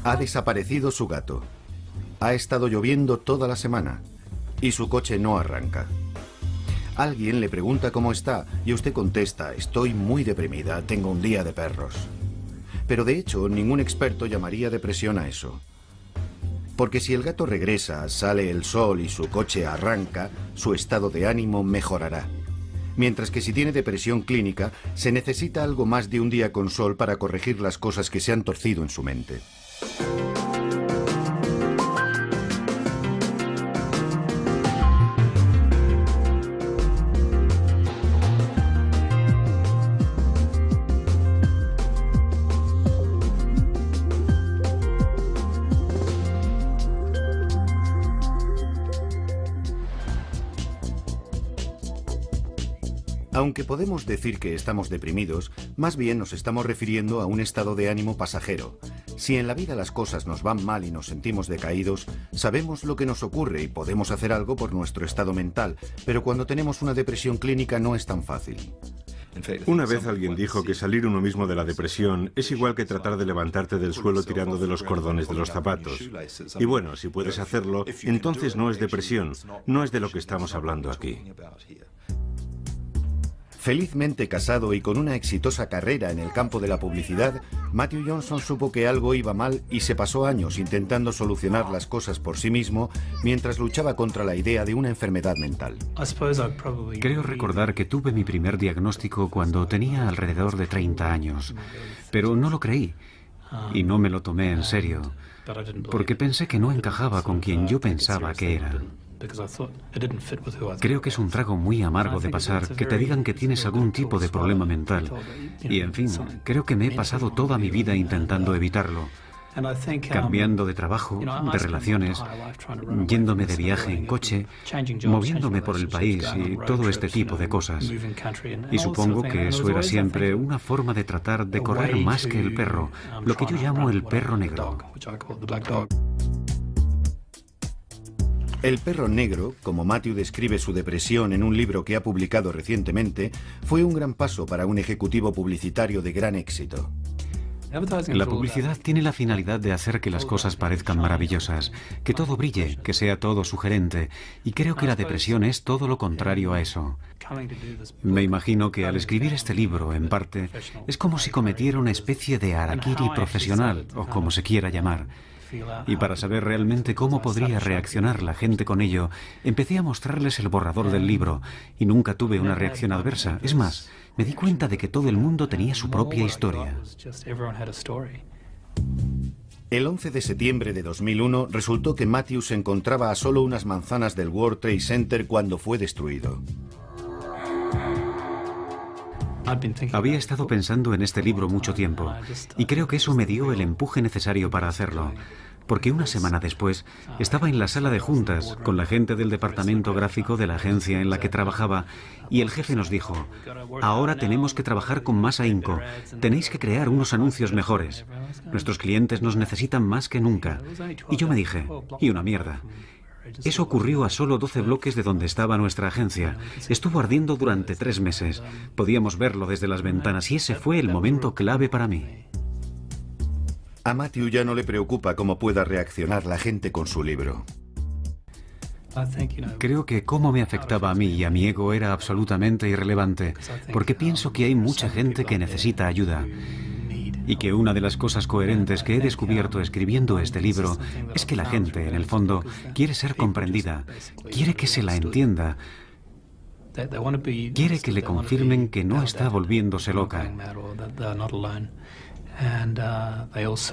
Ha desaparecido su gato. Ha estado lloviendo toda la semana y su coche no arranca. Alguien le pregunta cómo está y usted contesta: estoy muy deprimida, tengo un día de perros. Pero de hecho, ningún experto llamaría depresión a eso. Porque si el gato regresa, sale el sol y su coche arranca, su estado de ánimo mejorará. Mientras que si tiene depresión clínica, se necesita algo más de un día con sol para corregir las cosas que se han torcido en su mente. Aunque podemos decir que estamos deprimidos, más bien nos estamos refiriendo a un estado de ánimo pasajero. Si en la vida las cosas nos van mal y nos sentimos decaídos, sabemos lo que nos ocurre y podemos hacer algo por nuestro estado mental, pero cuando tenemos una depresión clínica no es tan fácil. Una vez alguien dijo que salir uno mismo de la depresión es igual que tratar de levantarte del suelo tirando de los cordones de los zapatos. Y bueno, si puedes hacerlo, entonces no es depresión, no es de lo que estamos hablando aquí. Felizmente casado y con una exitosa carrera en el campo de la publicidad, Matthew Johnson supo que algo iba mal y se pasó años intentando solucionar las cosas por sí mismo mientras luchaba contra la idea de una enfermedad mental. Creo recordar que tuve mi primer diagnóstico cuando tenía alrededor de 30 años, pero no lo creí y no me lo tomé en serio, porque pensé que no encajaba con quien yo pensaba que era. Creo que es un trago muy amargo de pasar que te digan que tienes algún tipo de problema mental. Y en fin, creo que me he pasado toda mi vida intentando evitarlo. Cambiando de trabajo, de relaciones, yéndome de viaje en coche, moviéndome por el país y todo este tipo de cosas. Y supongo que eso era siempre una forma de tratar de correr más que el perro, lo que yo llamo el perro negro. El perro negro, como Matthew describe su depresión en un libro que ha publicado recientemente, fue un gran paso para un ejecutivo publicitario de gran éxito. La publicidad tiene la finalidad de hacer que las cosas parezcan maravillosas, que todo brille, que sea todo sugerente, y creo que la depresión es todo lo contrario a eso. Me imagino que al escribir este libro, en parte, es como si cometiera una especie de harakiri profesional, o como se quiera llamar. Y para saber realmente cómo podría reaccionar la gente con ello, empecé a mostrarles el borrador del libro y nunca tuve una reacción adversa. Es más, me di cuenta de que todo el mundo tenía su propia historia. El 11 de septiembre de 2001 resultó que Matthew se encontraba a solo unas manzanas del World Trade Center cuando fue destruido. Había estado pensando en este libro mucho tiempo y creo que eso me dio el empuje necesario para hacerlo, porque una semana después estaba en la sala de juntas con la gente del departamento gráfico de la agencia en la que trabajaba y el jefe nos dijo: ahora tenemos que trabajar con más ahínco, tenéis que crear unos anuncios mejores, nuestros clientes nos necesitan más que nunca. Y yo me dije: y una mierda. Eso ocurrió a solo 12 bloques de donde estaba nuestra agencia. Estuvo ardiendo durante 3 meses. Podíamos verlo desde las ventanas y ese fue el momento clave para mí. A Matthew ya no le preocupa cómo pueda reaccionar la gente con su libro. Creo que cómo me afectaba a mí y a mi ego era absolutamente irrelevante, porque pienso que hay mucha gente que necesita ayuda. Y que una de las cosas coherentes que he descubierto escribiendo este libro es que la gente, en el fondo, quiere ser comprendida, quiere que se la entienda, quiere que le confirmen que no está volviéndose loca.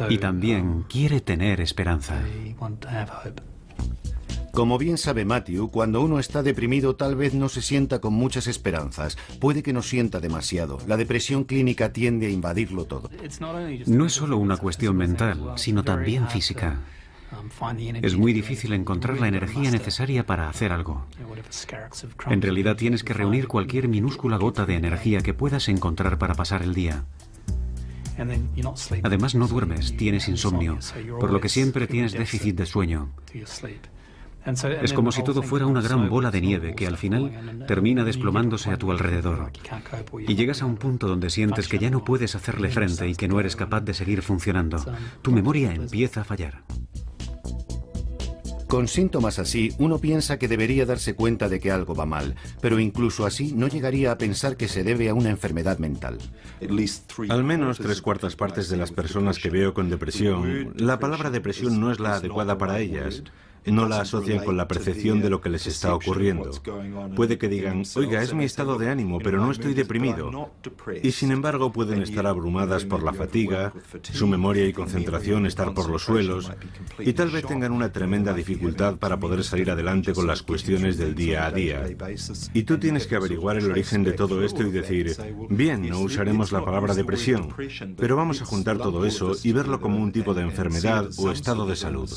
Y también quiere tener esperanza. Como bien sabe Matthew, cuando uno está deprimido tal vez no se sienta con muchas esperanzas. Puede que no sienta demasiado. La depresión clínica tiende a invadirlo todo. No es solo una cuestión mental, sino también física. Es muy difícil encontrar la energía necesaria para hacer algo. En realidad tienes que reunir cualquier minúscula gota de energía que puedas encontrar para pasar el día. Además no duermes, tienes insomnio, por lo que siempre tienes déficit de sueño. Es como si todo fuera una gran bola de nieve que al final termina desplomándose a tu alrededor. Y llegas a un punto donde sientes que ya no puedes hacerle frente y que no eres capaz de seguir funcionando. Tu memoria empieza a fallar. Con síntomas así, uno piensa que debería darse cuenta de que algo va mal, pero incluso así no llegaría a pensar que se debe a una enfermedad mental. Al menos 3/4 partes de las personas que veo con depresión, la palabra depresión no es la adecuada para ellas. No la asocian con la percepción de lo que les está ocurriendo. Puede que digan, oiga, es mi estado de ánimo, pero no estoy deprimido. Y sin embargo pueden estar abrumadas por la fatiga, su memoria y concentración estar por los suelos, y tal vez tengan una tremenda dificultad para poder salir adelante con las cuestiones del día a día. Y tú tienes que averiguar el origen de todo esto y decir, bien, no usaremos la palabra depresión, pero vamos a juntar todo eso y verlo como un tipo de enfermedad o estado de salud.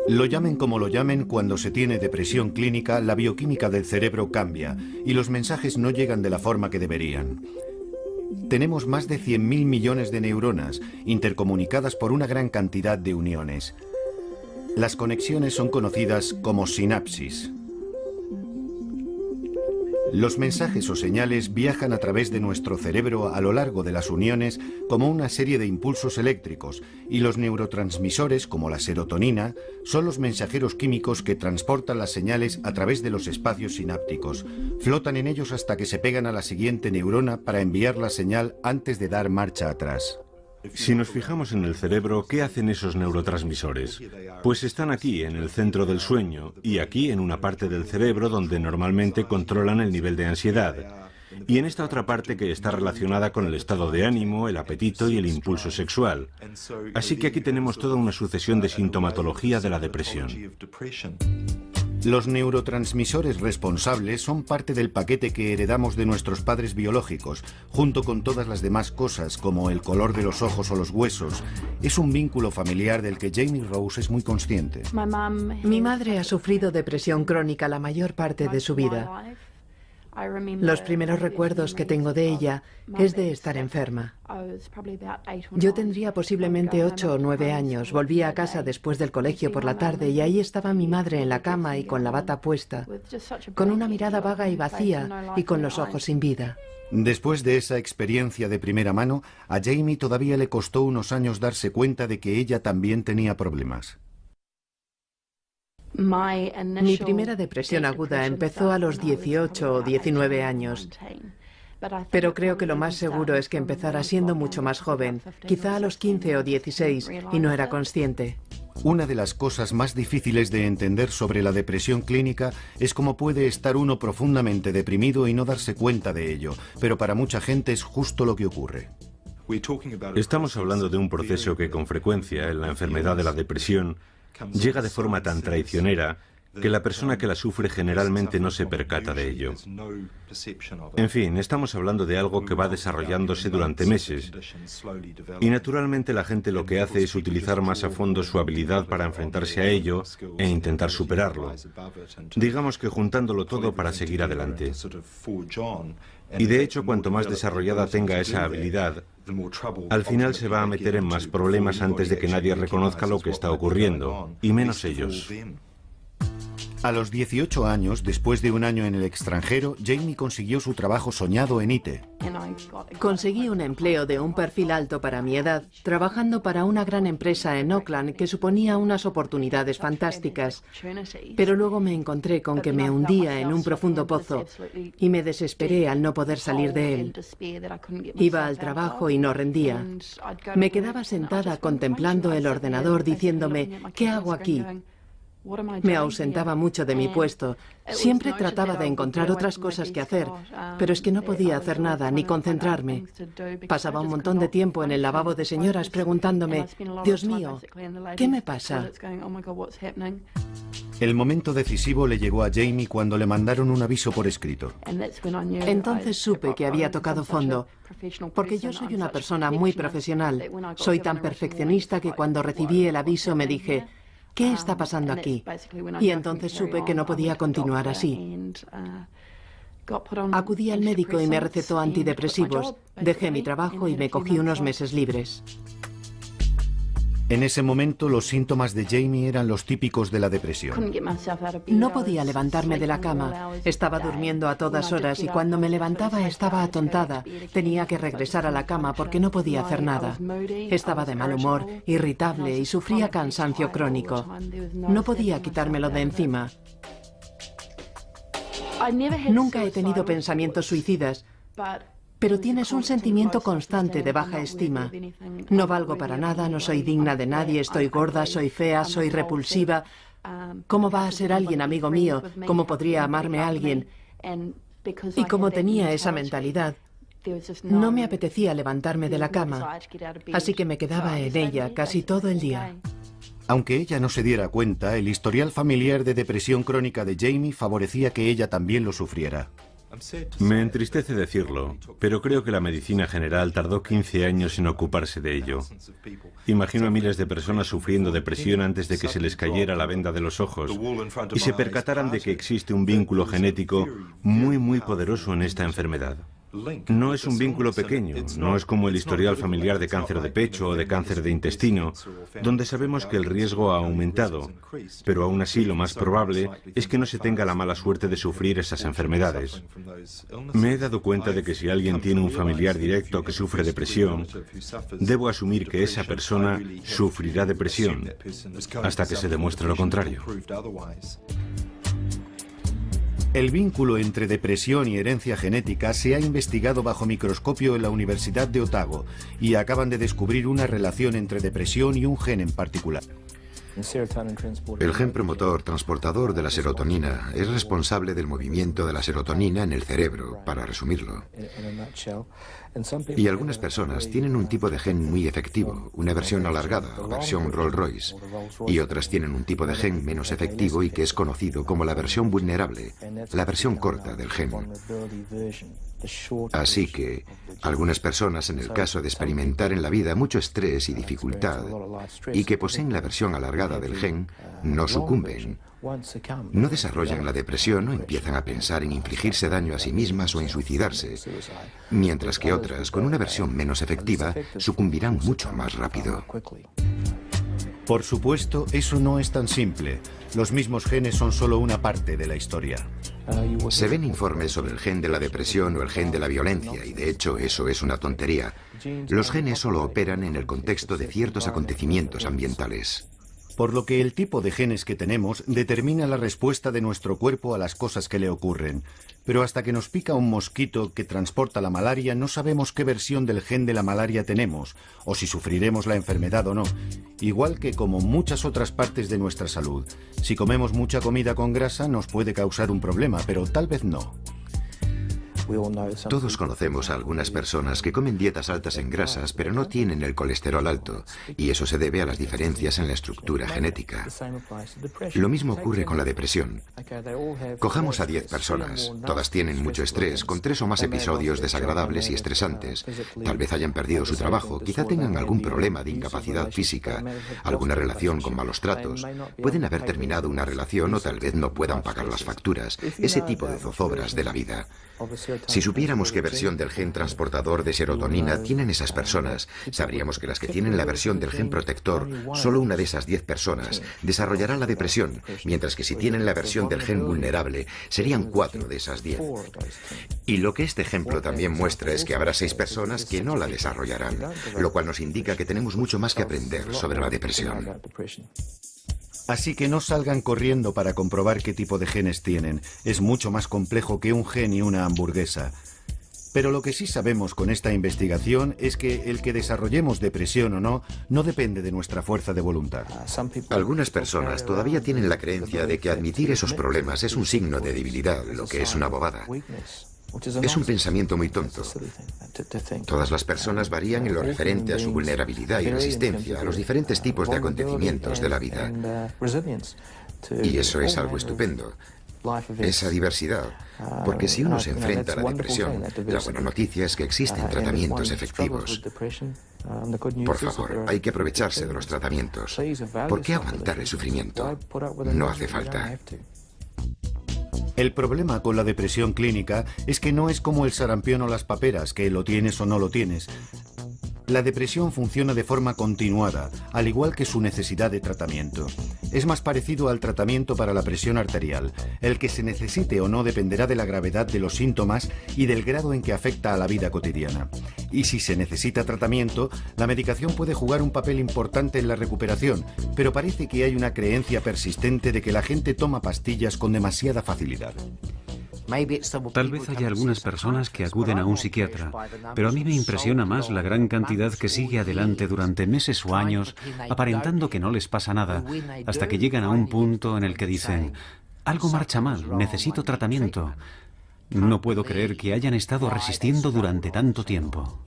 Lo llamen como lo llamen, cuando se tiene depresión clínica, la bioquímica del cerebro cambia y los mensajes no llegan de la forma que deberían. Tenemos más de 100.000 millones de neuronas, intercomunicadas por una gran cantidad de uniones. Las conexiones son conocidas como sinapsis. Los mensajes o señales viajan a través de nuestro cerebro a lo largo de las uniones como una serie de impulsos eléctricos, y los neurotransmisores, como la serotonina, son los mensajeros químicos que transportan las señales a través de los espacios sinápticos. Flotan en ellos hasta que se pegan a la siguiente neurona para enviar la señal antes de dar marcha atrás. Si nos fijamos en el cerebro, ¿qué hacen esos neurotransmisores? Pues están aquí, en el centro del sueño, y aquí en una parte del cerebro donde normalmente controlan el nivel de ansiedad, y en esta otra parte que está relacionada con el estado de ánimo, el apetito y el impulso sexual. Así que aquí tenemos toda una sucesión de sintomatología de la depresión. Los neurotransmisores responsables son parte del paquete que heredamos de nuestros padres biológicos, junto con todas las demás cosas, como el color de los ojos o los huesos. Es un vínculo familiar del que Jamie Rose es muy consciente. Mi madre ha sufrido depresión crónica la mayor parte de su vida. Los primeros recuerdos que tengo de ella es de estar enferma. Yo tendría posiblemente 8 o 9 años. Volvía a casa después del colegio por la tarde y ahí estaba mi madre en la cama y con la bata puesta, con una mirada vaga y vacía y con los ojos sin vida. Después de esa experiencia de primera mano, a Jamie todavía le costó unos años darse cuenta de que ella también tenía problemas. Mi primera depresión aguda empezó a los 18 o 19 años. Pero creo que lo más seguro es que empezara siendo mucho más joven, quizá a los 15 o 16, y no era consciente. Una de las cosas más difíciles de entender sobre la depresión clínica es cómo puede estar uno profundamente deprimido y no darse cuenta de ello, pero para mucha gente es justo lo que ocurre. Estamos hablando de un proceso que con frecuencia en la enfermedad de la depresión llega de forma tan traicionera que la persona que la sufre generalmente no se percata de ello. En fin, estamos hablando de algo que va desarrollándose durante meses, y naturalmente la gente lo que hace es utilizar más a fondo su habilidad para enfrentarse a ello e intentar superarlo. Digamos que juntándolo todo para seguir adelante. Y de hecho, cuanto más desarrollada tenga esa habilidad, al final se va a meter en más problemas antes de que nadie reconozca lo que está ocurriendo, y menos ellos. A los 18 años, después de un año en el extranjero, Jamie consiguió su trabajo soñado en IT. Conseguí un empleo de un perfil alto para mi edad, trabajando para una gran empresa en Auckland que suponía unas oportunidades fantásticas. Pero luego me encontré con que me hundía en un profundo pozo y me desesperé al no poder salir de él. Iba al trabajo y no rendía. Me quedaba sentada contemplando el ordenador diciéndome, ¿qué hago aquí? Me ausentaba mucho de mi puesto. Siempre trataba de encontrar otras cosas que hacer, pero es que no podía hacer nada ni concentrarme. Pasaba un montón de tiempo en el lavabo de señoras preguntándome, Dios mío, ¿qué me pasa? El momento decisivo le llegó a Jamie cuando le mandaron un aviso por escrito. Entonces supe que había tocado fondo, porque yo soy una persona muy profesional. Soy tan perfeccionista que cuando recibí el aviso me dije, ¿qué está pasando aquí? Y entonces supe que no podía continuar así. Acudí al médico y me recetó antidepresivos. Dejé mi trabajo y me cogí unos meses libres. En ese momento los síntomas de Jamie eran los típicos de la depresión. No podía levantarme de la cama. Estaba durmiendo a todas horas y cuando me levantaba estaba atontada. Tenía que regresar a la cama porque no podía hacer nada. Estaba de mal humor, irritable y sufría cansancio crónico. No podía quitármelo de encima. Nunca he tenido pensamientos suicidas, pero tienes un sentimiento constante de baja estima. No valgo para nada, no soy digna de nadie, estoy gorda, soy fea, soy repulsiva. ¿Cómo va a ser alguien amigo mío? ¿Cómo podría amarme alguien? Y como tenía esa mentalidad, no me apetecía levantarme de la cama, así que me quedaba en ella casi todo el día. Aunque ella no se diera cuenta, el historial familiar de depresión crónica de Jamie favorecía que ella también lo sufriera. Me entristece decirlo, pero creo que la medicina general tardó 15 años en ocuparse de ello. Imagino a miles de personas sufriendo depresión antes de que se les cayera la venda de los ojos y se percataran de que existe un vínculo genético muy poderoso en esta enfermedad. No es un vínculo pequeño, no es como el historial familiar de cáncer de pecho o de cáncer de intestino, donde sabemos que el riesgo ha aumentado, pero aún así lo más probable es que no se tenga la mala suerte de sufrir esas enfermedades. Me he dado cuenta de que si alguien tiene un familiar directo que sufre depresión, debo asumir que esa persona sufrirá depresión hasta que se demuestre lo contrario. El vínculo entre depresión y herencia genética se ha investigado bajo microscopio en la Universidad de Otago y acaban de descubrir una relación entre depresión y un gen en particular. El gen promotor transportador de la serotonina es responsable del movimiento de la serotonina en el cerebro, para resumirlo. Y algunas personas tienen un tipo de gen muy efectivo, una versión alargada o versión Rolls-Royce, y otras tienen un tipo de gen menos efectivo y que es conocido como la versión vulnerable, la versión corta del gen. Así que algunas personas, en el caso de experimentar en la vida mucho estrés y dificultad, y que poseen la versión alargada del gen, no sucumben. No desarrollan la depresión o empiezan a pensar en infligirse daño a sí mismas o en suicidarse, mientras que otras, con una versión menos efectiva, sucumbirán mucho más rápido. Por supuesto, eso no es tan simple. Los mismos genes son solo una parte de la historia. Se ven informes sobre el gen de la depresión o el gen de la violencia, y de hecho eso es una tontería. Los genes solo operan en el contexto de ciertos acontecimientos ambientales. Por lo que el tipo de genes que tenemos determina la respuesta de nuestro cuerpo a las cosas que le ocurren. Pero hasta que nos pica un mosquito que transporta la malaria, no sabemos qué versión del gen de la malaria tenemos, o si sufriremos la enfermedad o no. Igual que como muchas otras partes de nuestra salud. Si comemos mucha comida con grasa nos puede causar un problema, pero tal vez no. Todos conocemos a algunas personas que comen dietas altas en grasas, pero no tienen el colesterol alto, y eso se debe a las diferencias en la estructura genética. Lo mismo ocurre con la depresión. Cojamos a 10 personas, todas tienen mucho estrés, con 3 o más episodios desagradables y estresantes. Tal vez hayan perdido su trabajo, quizá tengan algún problema de incapacidad física, alguna relación con malos tratos, pueden haber terminado una relación o tal vez no puedan pagar las facturas, ese tipo de zozobras de la vida. Si supiéramos qué versión del gen transportador de serotonina tienen esas personas, sabríamos que las que tienen la versión del gen protector, solo una de esas 10 personas desarrollará la depresión, mientras que si tienen la versión del gen vulnerable, serían 4 de esas 10. Y lo que este ejemplo también muestra es que habrá 6 personas que no la desarrollarán, lo cual nos indica que tenemos mucho más que aprender sobre la depresión. Así que no salgan corriendo para comprobar qué tipo de genes tienen. Es mucho más complejo que un gen y una hamburguesa. Pero lo que sí sabemos con esta investigación es que el que desarrollemos depresión o no, no depende de nuestra fuerza de voluntad. Algunas personas todavía tienen la creencia de que admitir esos problemas es un signo de debilidad, lo que es una bobada. Es un pensamiento muy tonto. Todas las personas varían en lo referente a su vulnerabilidad y resistencia a los diferentes tipos de acontecimientos de la vida. Y eso es algo estupendo. Esa diversidad, porque si uno se enfrenta a la depresión, la buena noticia es que existen tratamientos efectivos. Por favor, hay que aprovecharse de los tratamientos. ¿Por qué aguantar el sufrimiento? No hace falta. El problema con la depresión clínica es que no es como el sarampión o las paperas, que lo tienes o no lo tienes. La depresión funciona de forma continuada, al igual que su necesidad de tratamiento. Es más parecido al tratamiento para la presión arterial. El que se necesite o no dependerá de la gravedad de los síntomas y del grado en que afecta a la vida cotidiana. Y si se necesita tratamiento, la medicación puede jugar un papel importante en la recuperación, pero parece que hay una creencia persistente de que la gente toma pastillas con demasiada facilidad. Tal vez haya algunas personas que acuden a un psiquiatra, pero a mí me impresiona más la gran cantidad que sigue adelante durante meses o años, aparentando que no les pasa nada, hasta que llegan a un punto en el que dicen: algo marcha mal, necesito tratamiento. No puedo creer que hayan estado resistiendo durante tanto tiempo.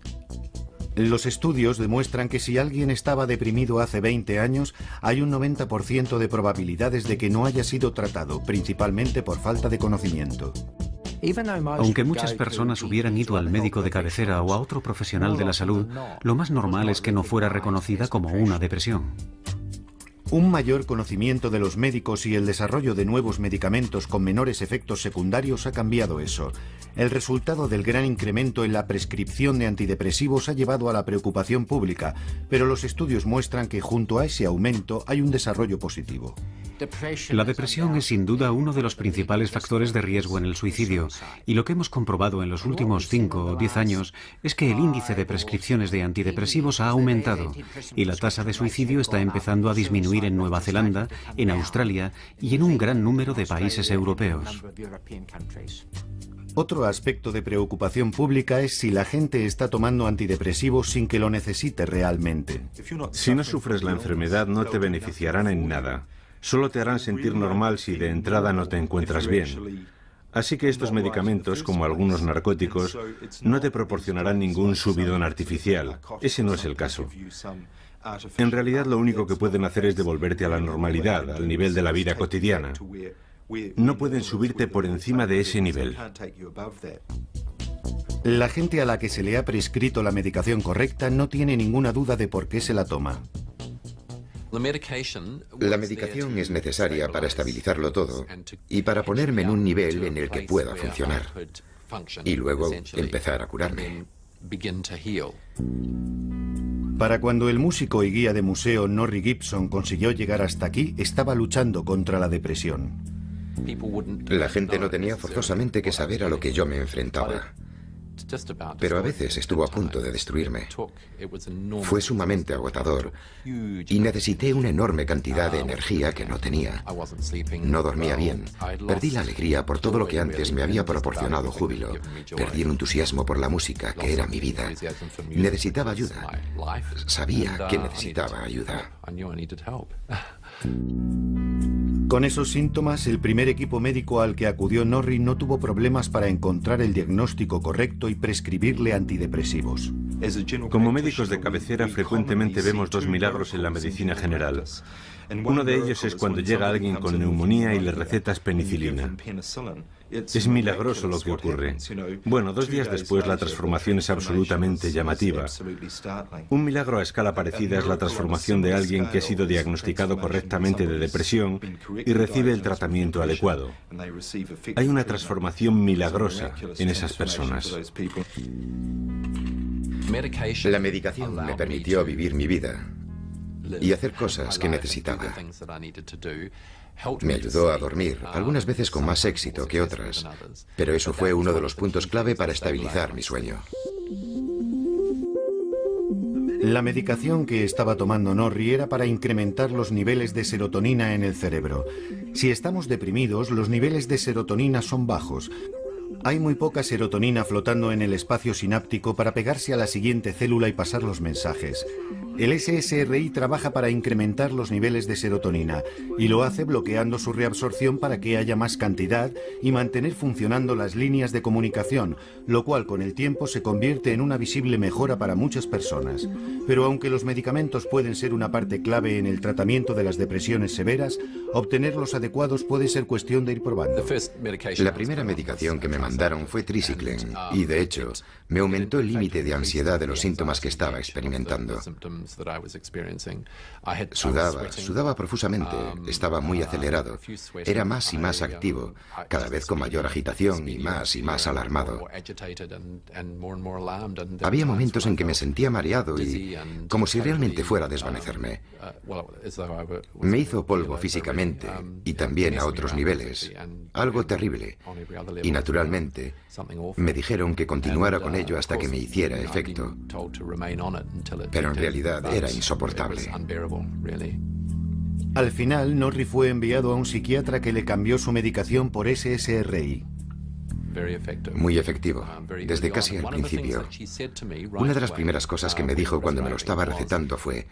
Los estudios demuestran que si alguien estaba deprimido hace 20 años, hay un 90% de probabilidades de que no haya sido tratado, principalmente por falta de conocimiento. Aunque muchas personas hubieran ido al médico de cabecera o a otro profesional de la salud, lo más normal es que no fuera reconocida como una depresión. Un mayor conocimiento de los médicos y el desarrollo de nuevos medicamentos con menores efectos secundarios ha cambiado eso. El resultado del gran incremento en la prescripción de antidepresivos ha llevado a la preocupación pública, pero los estudios muestran que junto a ese aumento hay un desarrollo positivo. La depresión es sin duda uno de los principales factores de riesgo en el suicidio, y lo que hemos comprobado en los últimos 5 o 10 años es que el índice de prescripciones de antidepresivos ha aumentado y la tasa de suicidio está empezando a disminuir en Nueva Zelanda, en Australia y en un gran número de países europeos. Otro aspecto de preocupación pública es si la gente está tomando antidepresivos sin que lo necesite realmente. Si no sufres la enfermedad, no te beneficiarán en nada. Solo te harán sentir normal si de entrada no te encuentras bien. Así que estos medicamentos, como algunos narcóticos, no te proporcionarán ningún subidón artificial. Ese no es el caso. En realidad, lo único que pueden hacer es devolverte a la normalidad, al nivel de la vida cotidiana. No pueden subirte por encima de ese nivel. La gente a la que se le ha prescrito la medicación correcta no tiene ninguna duda de por qué se la toma. La medicación es necesaria para estabilizarlo todo y para ponerme en un nivel en el que pueda funcionar y luego empezar a curarme. Para cuando el músico y guía de museo Norrie Gibson consiguió llegar hasta aquí, estaba luchando contra la depresión. La gente no tenía forzosamente que saber a lo que yo me enfrentaba, pero a veces estuvo a punto de destruirme. Fue sumamente agotador y necesité una enorme cantidad de energía que no tenía. No dormía bien, perdí la alegría por todo lo que antes me había proporcionado júbilo, perdí el entusiasmo por la música, que era mi vida. Necesitaba ayuda. Sabía que necesitaba ayuda. Con esos síntomas, el primer equipo médico al que acudió Norrie no tuvo problemas para encontrar el diagnóstico correcto y prescribirle antidepresivos. Como médicos de cabecera, frecuentemente vemos dos milagros en la medicina general. Uno de ellos es cuando llega alguien con neumonía y le recetas penicilina. Es milagroso lo que ocurre. Bueno, 2 días después la transformación es absolutamente llamativa. Un milagro a escala parecida es la transformación de alguien que ha sido diagnosticado correctamente de depresión y recibe el tratamiento adecuado. Hay una transformación milagrosa en esas personas. La medicación me permitió vivir mi vida y hacer cosas que necesitaba. Me ayudó a dormir, algunas veces con más éxito que otras, pero eso fue uno de los puntos clave para estabilizar mi sueño. La medicación que estaba tomando Norrie era para incrementar los niveles de serotonina en el cerebro. Si estamos deprimidos, los niveles de serotonina son bajos. Hay muy poca serotonina flotando en el espacio sináptico para pegarse a la siguiente célula y pasar los mensajes. El SSRI trabaja para incrementar los niveles de serotonina y lo hace bloqueando su reabsorción para que haya más cantidad y mantener funcionando las líneas de comunicación, lo cual con el tiempo se convierte en una visible mejora para muchas personas. Pero aunque los medicamentos pueden ser una parte clave en el tratamiento de las depresiones severas, obtener los adecuados puede ser cuestión de ir probando. La primera medicación que me mandaron fue Triciclen y, de hecho, me aumentó el límite de ansiedad de los síntomas que estaba experimentando. Sudaba profusamente, estaba muy acelerado, era más y más activo, cada vez con mayor agitación y más alarmado. Había momentos en que me sentía mareado y como si realmente fuera a desvanecerme. Me hizo polvo físicamente y también a otros niveles, algo terrible. Y naturalmente, me dijeron que continuara con ello hasta que me hiciera efecto. Pero en realidad era insoportable. Al final, Norrie fue enviado a un psiquiatra que le cambió su medicación por SSRI. Muy efectivo, desde casi al principio. Una de las primeras cosas que me dijo cuando me lo estaba recetando fue: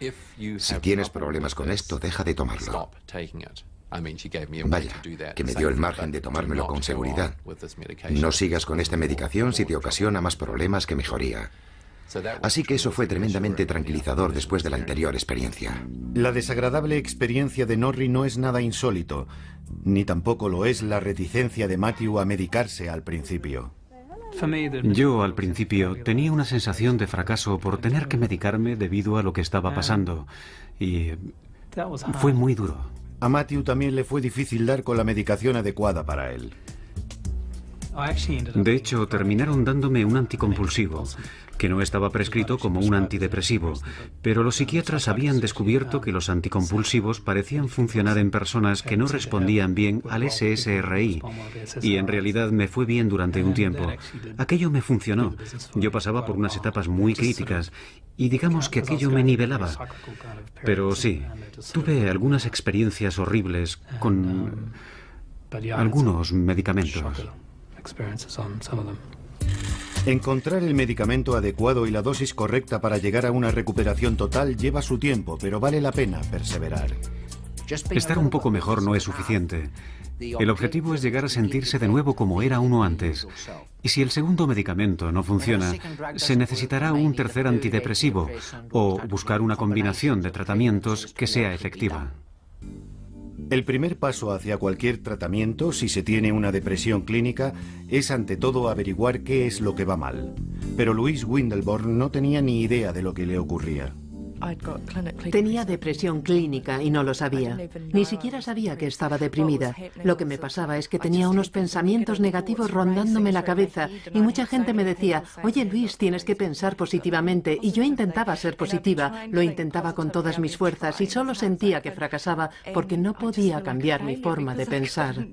si tienes problemas con esto, deja de tomarlo. Vaya, que me dio el margen de tomármelo con seguridad. No sigas con esta medicación si te ocasiona más problemas que mejoría. Así que eso fue tremendamente tranquilizador después de la anterior experiencia. La desagradable experiencia de Norrie no es nada insólito, ni tampoco lo es la reticencia de Matthew a medicarse al principio. Yo, al principio, tenía una sensación de fracaso por tener que medicarme debido a lo que estaba pasando, y fue muy duro. A Matthew también le fue difícil dar con la medicación adecuada para él. De hecho, terminaron dándome un anticompulsivo, que no estaba prescrito como un antidepresivo, pero los psiquiatras habían descubierto que los anticompulsivos parecían funcionar en personas que no respondían bien al SSRI, y en realidad me fue bien durante un tiempo. Aquello me funcionó. Yo pasaba por unas etapas muy críticas, y digamos que aquello me nivelaba. Pero sí, tuve algunas experiencias horribles con algunos medicamentos. Encontrar el medicamento adecuado y la dosis correcta para llegar a una recuperación total lleva su tiempo, pero vale la pena perseverar. Estar un poco mejor no es suficiente. El objetivo es llegar a sentirse de nuevo como era uno antes. Y si el segundo medicamento no funciona, se necesitará un tercer antidepresivo o buscar una combinación de tratamientos que sea efectiva. El primer paso hacia cualquier tratamiento, si se tiene una depresión clínica, es ante todo averiguar qué es lo que va mal. Pero Louise Windelborn no tenía ni idea de lo que le ocurría. Tenía depresión clínica y no lo sabía. Ni siquiera sabía que estaba deprimida. Lo que me pasaba es que tenía unos pensamientos negativos rondándome la cabeza y mucha gente me decía: oye Luis, tienes que pensar positivamente. Y yo intentaba ser positiva, lo intentaba con todas mis fuerzas y solo sentía que fracasaba porque no podía cambiar mi forma de pensar.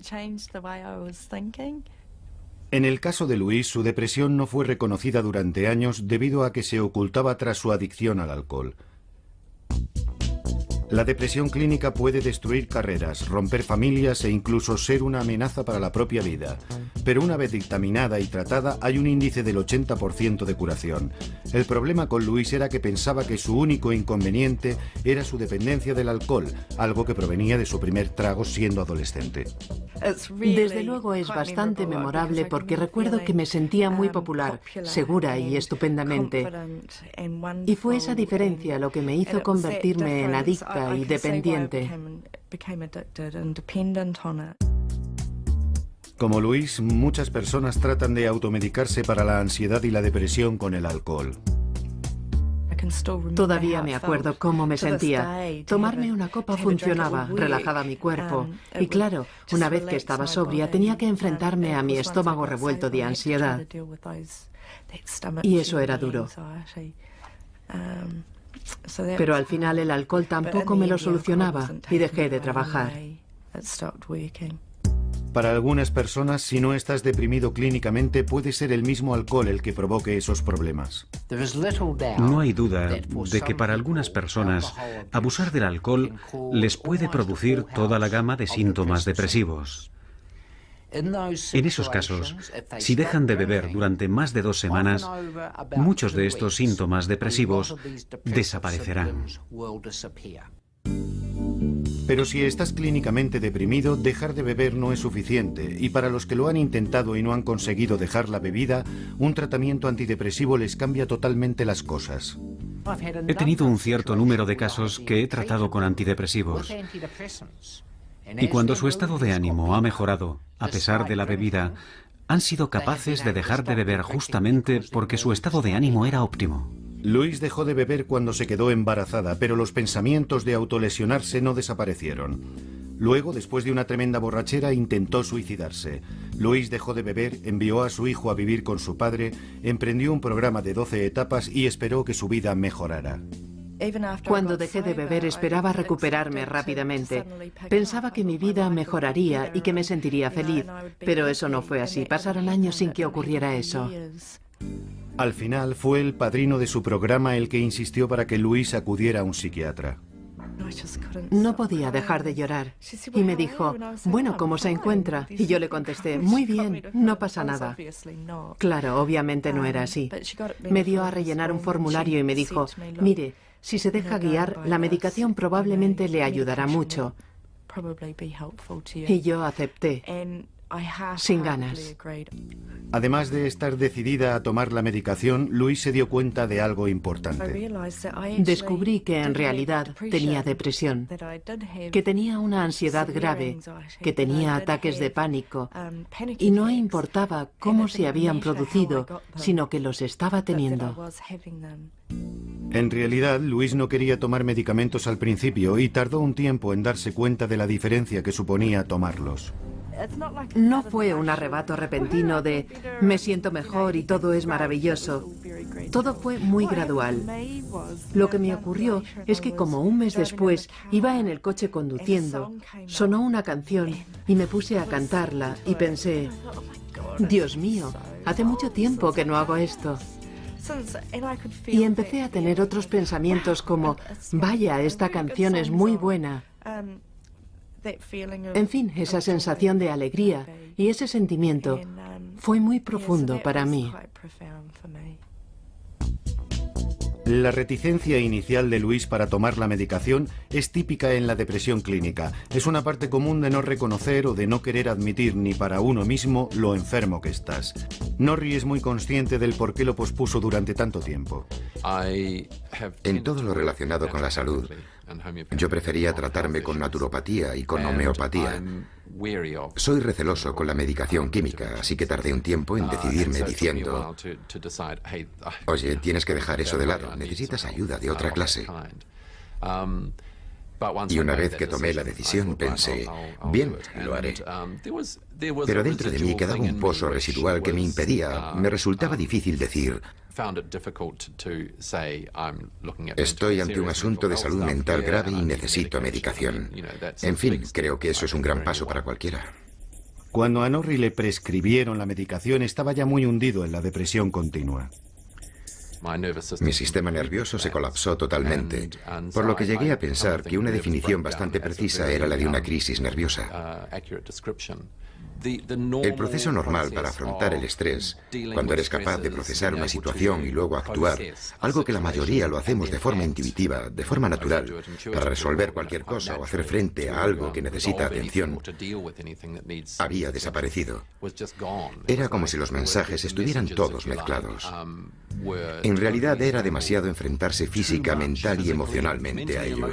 En el caso de Louise, su depresión no fue reconocida durante años debido a que se ocultaba tras su adicción al alcohol. La depresión clínica puede destruir carreras, romper familias e incluso ser una amenaza para la propia vida. Pero una vez dictaminada y tratada, hay un índice del 80% de curación. El problema con Louise era que pensaba que su único inconveniente era su dependencia del alcohol, algo que provenía de su primer trago siendo adolescente. Desde luego es bastante memorable porque recuerdo que me sentía muy popular, segura y estupendamente. Y fue esa diferencia lo que me hizo convertirme en adicta y dependiente. Como Louise, muchas personas tratan de automedicarse para la ansiedad y la depresión con el alcohol. Todavía me acuerdo cómo me sentía. Tomarme una copa funcionaba, relajaba mi cuerpo. Y claro, una vez que estaba sobria, tenía que enfrentarme a mi estómago revuelto de ansiedad. Y eso era duro. Pero al final el alcohol tampoco me lo solucionaba y dejé de trabajar. Para algunas personas, si no estás deprimido clínicamente, puede ser el mismo alcohol el que provoque esos problemas. No hay duda de que para algunas personas abusar del alcohol les puede producir toda la gama de síntomas depresivos. En esos casos, si dejan de beber durante más de 2 semanas, muchos de estos síntomas depresivos desaparecerán. Pero si estás clínicamente deprimido, dejar de beber no es suficiente, y para los que lo han intentado y no han conseguido dejar la bebida, un tratamiento antidepresivo les cambia totalmente las cosas. He tenido un cierto número de casos que he tratado con antidepresivos. Y cuando su estado de ánimo ha mejorado, a pesar de la bebida, han sido capaces de dejar de beber justamente porque su estado de ánimo era óptimo. Louise dejó de beber cuando se quedó embarazada, pero los pensamientos de autolesionarse no desaparecieron. Luego, después de una tremenda borrachera, intentó suicidarse. Louise dejó de beber, envió a su hijo a vivir con su padre, emprendió un programa de 12 etapas y esperó que su vida mejorara. Cuando dejé de beber esperaba recuperarme rápidamente. Pensaba que mi vida mejoraría y que me sentiría feliz, pero eso no fue así. Pasaron años sin que ocurriera eso. Al final fue el padrino de su programa el que insistió para que Louise acudiera a un psiquiatra. No podía dejar de llorar. Y me dijo, bueno, ¿cómo se encuentra? Y yo le contesté, muy bien, no pasa nada. Claro, obviamente no era así. Me dio a rellenar un formulario y me dijo, mire, si se deja guiar, la medicación probablemente le ayudará mucho. Y yo acepté, sin ganas. Además de estar decidida a tomar la medicación, Louise se dio cuenta de algo importante. Descubrí que en realidad tenía depresión, que tenía una ansiedad grave, que tenía ataques de pánico, y no importaba cómo se habían producido, sino que los estaba teniendo. En realidad, Louise no quería tomar medicamentos al principio y tardó un tiempo en darse cuenta de la diferencia que suponía tomarlos. No fue un arrebato repentino de me siento mejor y todo es maravilloso. Todo fue muy gradual. Lo que me ocurrió es que como un mes después iba en el coche conduciendo, sonó una canción y me puse a cantarla y pensé, Dios mío, hace mucho tiempo que no hago esto. Y empecé a tener otros pensamientos como, vaya, esta canción es muy buena. En fin, esa sensación de alegría y ese sentimiento fue muy profundo para mí. La reticencia inicial de Louise para tomar la medicación es típica en la depresión clínica. Es una parte común de no reconocer o de no querer admitir ni para uno mismo lo enfermo que estás. Norrie es muy consciente del por qué lo pospuso durante tanto tiempo. En todo lo relacionado con la salud, yo prefería tratarme con naturopatía y con homeopatía. Soy receloso con la medicación química, así que tardé un tiempo en decidirme diciendo, oye, tienes que dejar eso de lado, necesitas ayuda de otra clase. Y una vez que tomé la decisión pensé, bien, lo haré. Pero dentro de mí quedaba un pozo residual que me impedía, me resultaba difícil decir, estoy ante un asunto de salud mental grave y necesito medicación. En fin, creo que eso es un gran paso para cualquiera. Cuando a Norrie le prescribieron la medicación, estaba ya muy hundido en la depresión continua. Mi sistema nervioso se colapsó totalmente, por lo que llegué a pensar que una definición bastante precisa era la de una crisis nerviosa. El proceso normal para afrontar el estrés, cuando eres capaz de procesar una situación y luego actuar, algo que la mayoría lo hacemos de forma intuitiva, de forma natural, para resolver cualquier cosa o hacer frente a algo que necesita atención, había desaparecido. Era como si los mensajes estuvieran todos mezclados. En realidad era demasiado enfrentarse física, mental y emocionalmente a ello.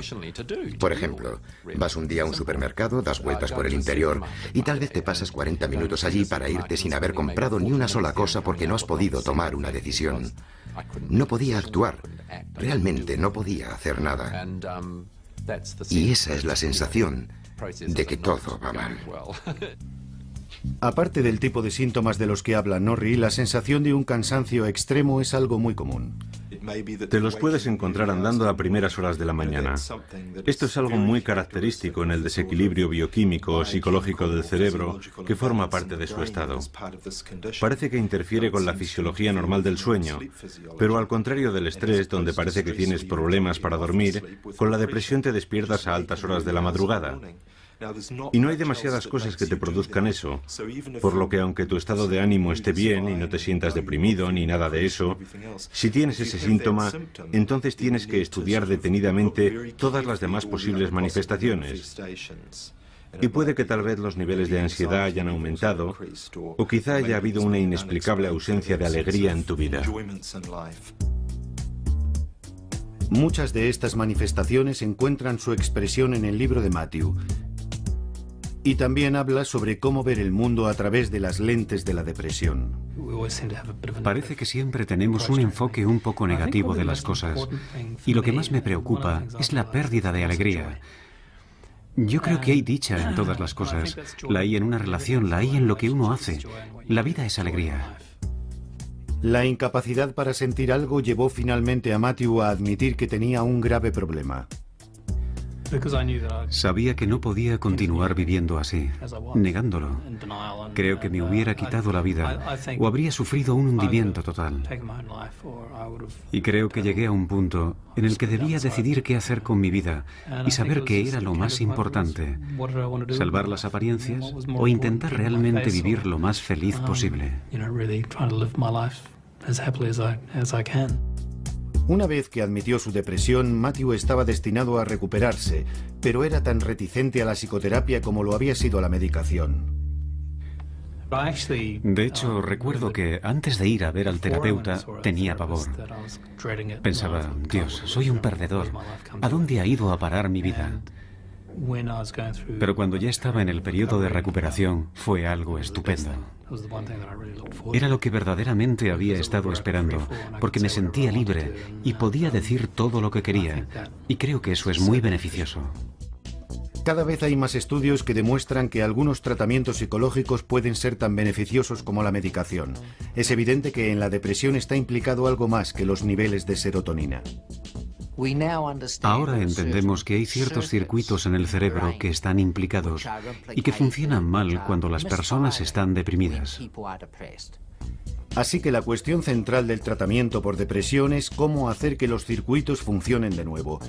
Por ejemplo, vas un día a un supermercado, das vueltas por el interior y tal vez te pasas 40 minutos allí para irte sin haber comprado ni una sola cosa porque no has podido tomar una decisión. No podía actuar, realmente no podía hacer nada. Y esa es la sensación de que todo va mal. Aparte del tipo de síntomas de los que habla Norrie, la sensación de un cansancio extremo es algo muy común. Te los puedes encontrar andando a primeras horas de la mañana. Esto es algo muy característico en el desequilibrio bioquímico o psicológico del cerebro que forma parte de su estado. Parece que interfiere con la fisiología normal del sueño, pero al contrario del estrés, donde parece que tienes problemas para dormir, con la depresión te despiertas a altas horas de la madrugada. Y no hay demasiadas cosas que te produzcan eso, por lo que aunque tu estado de ánimo esté bien y no te sientas deprimido ni nada de eso, si tienes ese síntoma, entonces tienes que estudiar detenidamente todas las demás posibles manifestaciones. Y puede que tal vez los niveles de ansiedad hayan aumentado, o quizá haya habido una inexplicable ausencia de alegría en tu vida. Muchas de estas manifestaciones encuentran su expresión en el libro de Matthew. Y también habla sobre cómo ver el mundo a través de las lentes de la depresión. Parece que siempre tenemos un enfoque un poco negativo de las cosas, y lo que más me preocupa es la pérdida de alegría. Yo creo que hay dicha en todas las cosas. La hay en una relación, la hay en lo que uno hace. La vida es alegría. La incapacidad para sentir algo llevó finalmente a Matthew a admitir que tenía un grave problema. Sabía que no podía continuar viviendo así, negándolo. Creo que me hubiera quitado la vida o habría sufrido un hundimiento total. Y creo que llegué a un punto en el que debía decidir qué hacer con mi vida y saber qué era lo más importante: salvar las apariencias o intentar realmente vivir lo más feliz posible. Una vez que admitió su depresión, Matthew estaba destinado a recuperarse, pero era tan reticente a la psicoterapia como lo había sido a la medicación. De hecho, recuerdo que antes de ir a ver al terapeuta tenía pavor. Pensaba, Dios, soy un perdedor. ¿A dónde ha ido a parar mi vida? Pero cuando ya estaba en el periodo de recuperación, fue algo estupendo. Era lo que verdaderamente había estado esperando, porque me sentía libre y podía decir todo lo que quería. Y creo que eso es muy beneficioso. Cada vez hay más estudios que demuestran que algunos tratamientos psicológicos pueden ser tan beneficiosos como la medicación. Es evidente que en la depresión está implicado algo más que los niveles de serotonina. Ahora entendemos que hay ciertos circuitos en el cerebro que están implicados y que funcionan mal cuando las personas están deprimidas. Así que la cuestión central del tratamiento por depresión es cómo hacer que los circuitos funcionen de nuevo.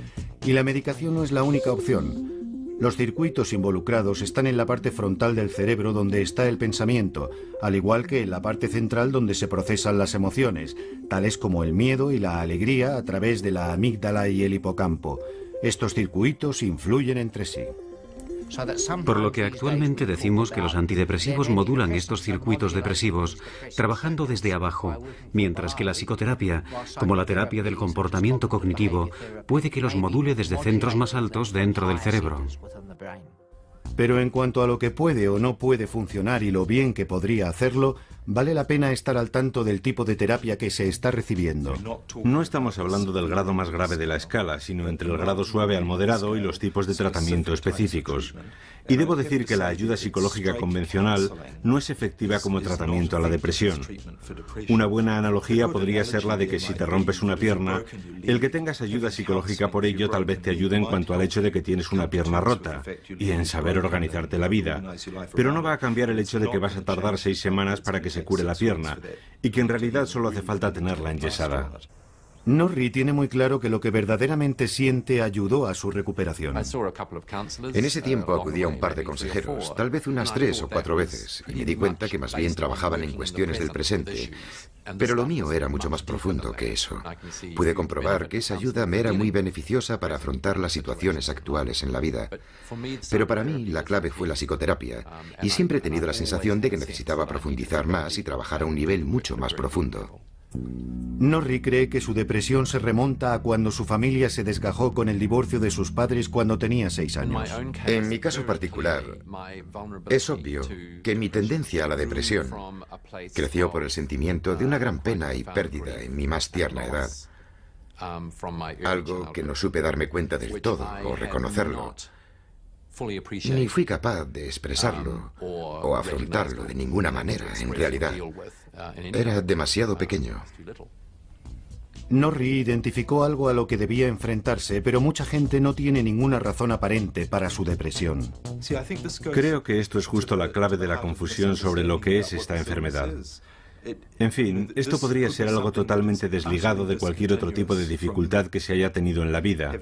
Y la medicación no es la única opción. Los circuitos involucrados están en la parte frontal del cerebro donde está el pensamiento, al igual que en la parte central donde se procesan las emociones, tales como el miedo y la alegría a través de la amígdala y el hipocampo. Estos circuitos influyen entre sí. Por lo que actualmente decimos que los antidepresivos modulan estos circuitos depresivos, trabajando desde abajo, mientras que la psicoterapia, como la terapia del comportamiento cognitivo, puede que los module desde centros más altos dentro del cerebro. Pero en cuanto a lo que puede o no puede funcionar y lo bien que podría hacerlo, vale la pena estar al tanto del tipo de terapia que se está recibiendo. No estamos hablando del grado más grave de la escala, sino entre el grado suave al moderado y los tipos de tratamiento específicos. Y debo decir que la ayuda psicológica convencional no es efectiva como tratamiento a la depresión. Una buena analogía podría ser la de que si te rompes una pierna, el que tengas ayuda psicológica por ello tal vez te ayude en cuanto al hecho de que tienes una pierna rota y en saber organizarte la vida. Pero no va a cambiar el hecho de que vas a tardar 6 semanas para que se cure la pierna y que en realidad solo hace falta tenerla enyesada. Norrie tiene muy claro que lo que verdaderamente siente ayudó a su recuperación. En ese tiempo acudí a un par de consejeros, tal vez unas 3 o 4 veces, y me di cuenta que más bien trabajaban en cuestiones del presente. Pero lo mío era mucho más profundo que eso. Pude comprobar que esa ayuda me era muy beneficiosa para afrontar las situaciones actuales en la vida. Pero para mí la clave fue la psicoterapia, y siempre he tenido la sensación de que necesitaba profundizar más y trabajar a un nivel mucho más profundo. Norrie cree que su depresión se remonta a cuando su familia se desgajó con el divorcio de sus padres cuando tenía 6 años. En mi caso particular, es obvio que mi tendencia a la depresión creció por el sentimiento de una gran pena y pérdida en mi más tierna edad. Algo que no supe darme cuenta del todo o reconocerlo. Ni fui capaz de expresarlo o afrontarlo de ninguna manera, en realidad. Era demasiado pequeño. Norrie identificó algo a lo que debía enfrentarse, pero mucha gente no tiene ninguna razón aparente para su depresión. Creo que esto es justo la clave de la confusión sobre lo que es esta enfermedad. En fin, esto podría ser algo totalmente desligado de cualquier otro tipo de dificultad que se haya tenido en la vida.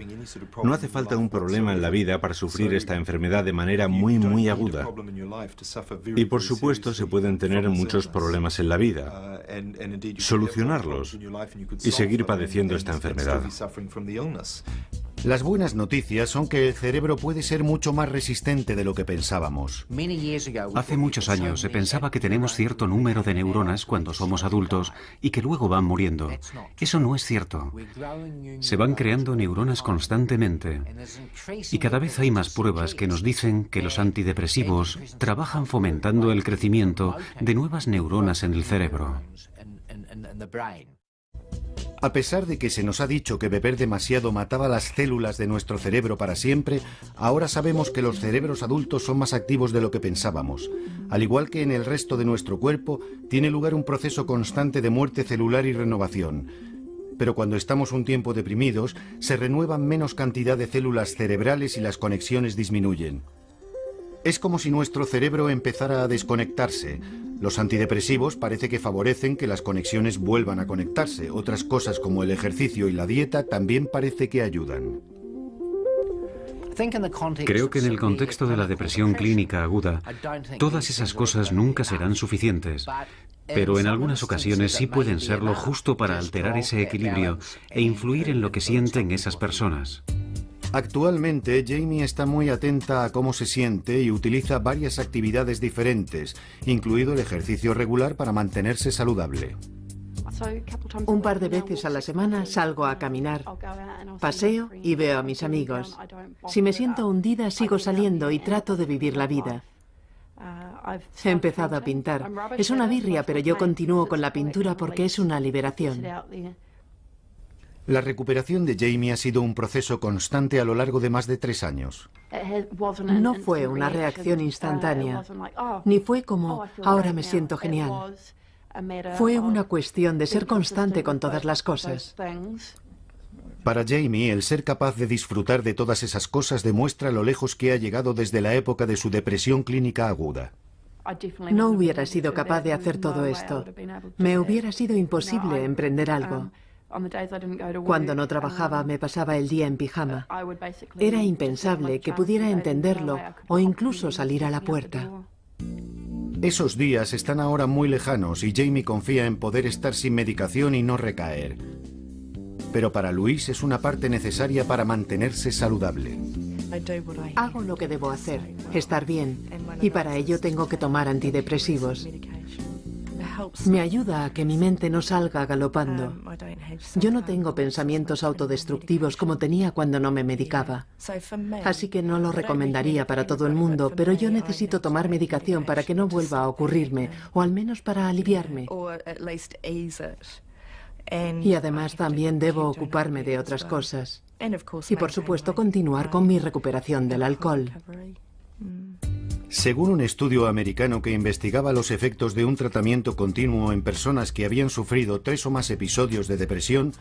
No hace falta un problema en la vida para sufrir esta enfermedad de manera muy aguda. Y por supuesto se pueden tener muchos problemas en la vida, solucionarlos y seguir padeciendo esta enfermedad. Las buenas noticias son que el cerebro puede ser mucho más resistente de lo que pensábamos. Hace muchos años se pensaba que tenemos cierto número de neuronas cuando somos adultos y que luego van muriendo. Eso no es cierto. Se van creando neuronas constantemente. Y cada vez hay más pruebas que nos dicen que los antidepresivos trabajan fomentando el crecimiento de nuevas neuronas en el cerebro. A pesar de que se nos ha dicho que beber demasiado mataba las células de nuestro cerebro para siempre, ahora sabemos que los cerebros adultos son más activos de lo que pensábamos. Al igual que en el resto de nuestro cuerpo, tiene lugar un proceso constante de muerte celular y renovación. Pero cuando estamos un tiempo deprimidos, se renuevan menos cantidad de células cerebrales y las conexiones disminuyen. Es como si nuestro cerebro empezara a desconectarse. Los antidepresivos parece que favorecen que las conexiones vuelvan a conectarse. Otras cosas como el ejercicio y la dieta también parece que ayudan. Creo que en el contexto de la depresión clínica aguda, todas esas cosas nunca serán suficientes. Pero en algunas ocasiones sí pueden serlo justo para alterar ese equilibrio e influir en lo que sienten esas personas. Actualmente, Jamie está muy atenta a cómo se siente y utiliza varias actividades diferentes, incluido el ejercicio regular para mantenerse saludable. Un par de veces a la semana salgo a caminar, paseo y veo a mis amigos. Si me siento hundida, sigo saliendo y trato de vivir la vida. He empezado a pintar. Es una birria, pero yo continúo con la pintura porque es una liberación. La recuperación de Jamie ha sido un proceso constante a lo largo de más de 3 años. No fue una reacción instantánea, ni fue como, ahora me siento genial. Fue una cuestión de ser constante con todas las cosas. Para Jamie, el ser capaz de disfrutar de todas esas cosas demuestra lo lejos que ha llegado desde la época de su depresión clínica aguda. No hubiera sido capaz de hacer todo esto. Me hubiera sido imposible emprender algo. Cuando no trabajaba, me pasaba el día en pijama. Era impensable que pudiera entenderlo o incluso salir a la puerta. Esos días están ahora muy lejanos y Jamie confía en poder estar sin medicación y no recaer. Pero para Louise es una parte necesaria para mantenerse saludable. Hago lo que debo hacer, estar bien, y para ello tengo que tomar antidepresivos. Me ayuda a que mi mente no salga galopando. Yo no tengo pensamientos autodestructivos como tenía cuando no me medicaba. Así que no lo recomendaría para todo el mundo, pero yo necesito tomar medicación para que no vuelva a ocurrirme, o al menos para aliviarme. Y además también debo ocuparme de otras cosas. Y por supuesto continuar con mi recuperación del alcohol. Según un estudio americano que investigaba los efectos de un tratamiento continuo en personas que habían sufrido 3 o más episodios de depresión,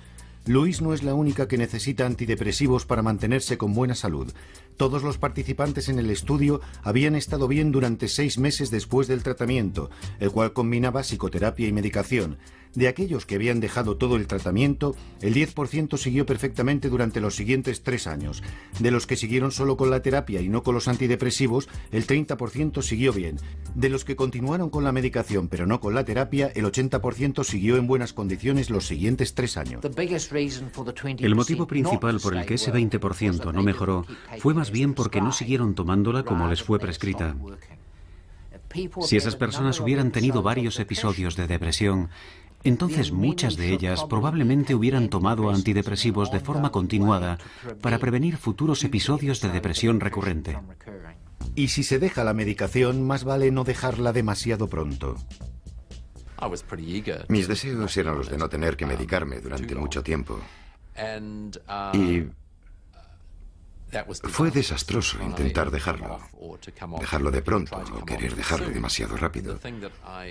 Louise no es la única que necesita antidepresivos para mantenerse con buena salud. Todos los participantes en el estudio habían estado bien durante 6 meses después del tratamiento, el cual combinaba psicoterapia y medicación. De aquellos que habían dejado todo el tratamiento, el 10% siguió perfectamente durante los siguientes 3 años. De los que siguieron solo con la terapia y no con los antidepresivos, el 30% siguió bien. De los que continuaron con la medicación pero no con la terapia, el 80% siguió en buenas condiciones los siguientes 3 años. El motivo principal por el que ese 20% no mejoró fue más bien porque no siguieron tomándola como les fue prescrita. Si esas personas hubieran tenido varios episodios de depresión, entonces muchas de ellas probablemente hubieran tomado antidepresivos de forma continuada para prevenir futuros episodios de depresión recurrente. Y si se deja la medicación, más vale no dejarla demasiado pronto. Mis deseos eran los de no tener que medicarme durante mucho tiempo. Y fue desastroso intentar dejarlo de pronto o querer dejarlo demasiado rápido.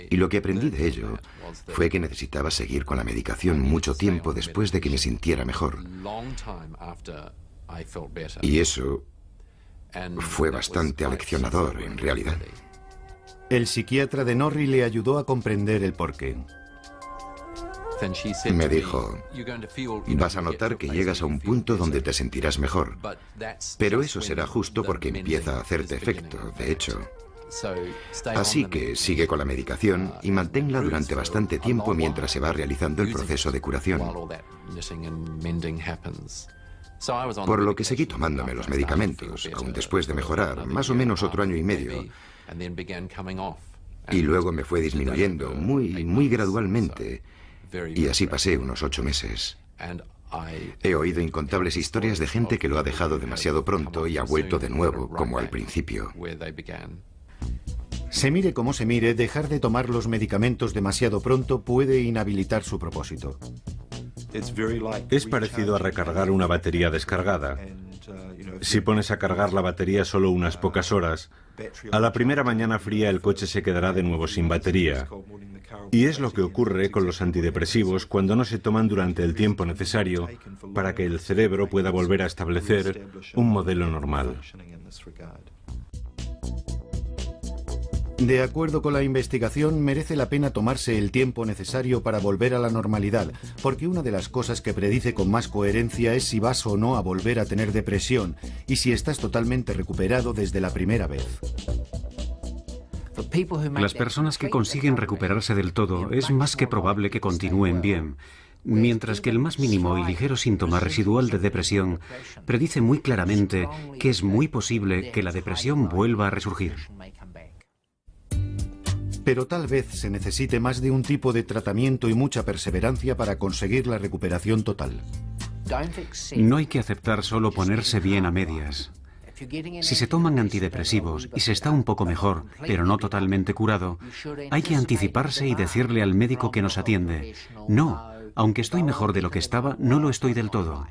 Y lo que aprendí de ello fue que necesitaba seguir con la medicación mucho tiempo después de que me sintiera mejor. Y eso fue bastante aleccionador en realidad. El psiquiatra de Norrie le ayudó a comprender el porqué. Me dijo, vas a notar que llegas a un punto donde te sentirás mejor, pero eso será justo porque empieza a hacerte efecto, de hecho. Así que sigue con la medicación y manténla durante bastante tiempo mientras se va realizando el proceso de curación. Por lo que seguí tomándome los medicamentos, aún después de mejorar, más o menos otro año y medio. Y luego me fue disminuyendo muy gradualmente. Y así pasé unos 8 meses. He oído incontables historias de gente que lo ha dejado demasiado pronto y ha vuelto de nuevo, como al principio. Se mire como se mire, dejar de tomar los medicamentos demasiado pronto puede inhabilitar su propósito. Es parecido a recargar una batería descargada. Si pones a cargar la batería solo unas pocas horas, a la primera mañana fría el coche se quedará de nuevo sin batería. Y es lo que ocurre con los antidepresivos cuando no se toman durante el tiempo necesario para que el cerebro pueda volver a establecer un modelo normal. De acuerdo con la investigación, merece la pena tomarse el tiempo necesario para volver a la normalidad, porque una de las cosas que predice con más coherencia es si vas o no a volver a tener depresión y si estás totalmente recuperado desde la primera vez. Las personas que consiguen recuperarse del todo es más que probable que continúen bien, mientras que el más mínimo y ligero síntoma residual de depresión predice muy claramente que es muy posible que la depresión vuelva a resurgir. Pero tal vez se necesite más de un tipo de tratamiento y mucha perseverancia para conseguir la recuperación total. No hay que aceptar solo ponerse bien a medias. Si se toman antidepresivos y se está un poco mejor, pero no totalmente curado, hay que anticiparse y decirle al médico que nos atiende: no, aunque estoy mejor de lo que estaba, no lo estoy del todo.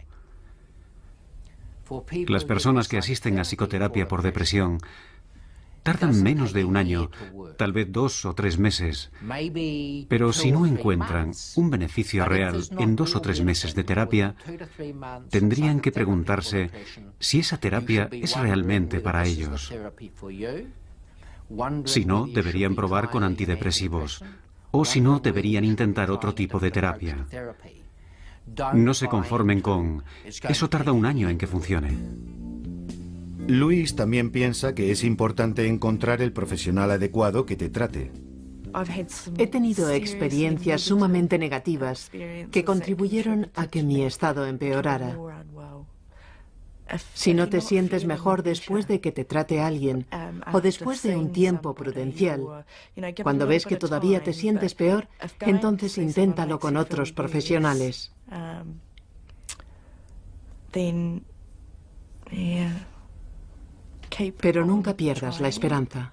Las personas que asisten a psicoterapia por depresión tardan menos de un año, tal vez 2 o 3 meses, pero si no encuentran un beneficio real en 2 o 3 meses de terapia, tendrían que preguntarse si esa terapia es realmente para ellos. Si no, deberían probar con antidepresivos, o si no, deberían intentar otro tipo de terapia. No se conformen con "eso tarda un año en que funcione". Luis también piensa que es importante encontrar el profesional adecuado que te trate. He tenido experiencias sumamente negativas que contribuyeron a que mi estado empeorara. Si no te sientes mejor después de que te trate alguien o después de un tiempo prudencial, cuando ves que todavía te sientes peor, entonces inténtalo con otros profesionales. Pero nunca pierdas la esperanza.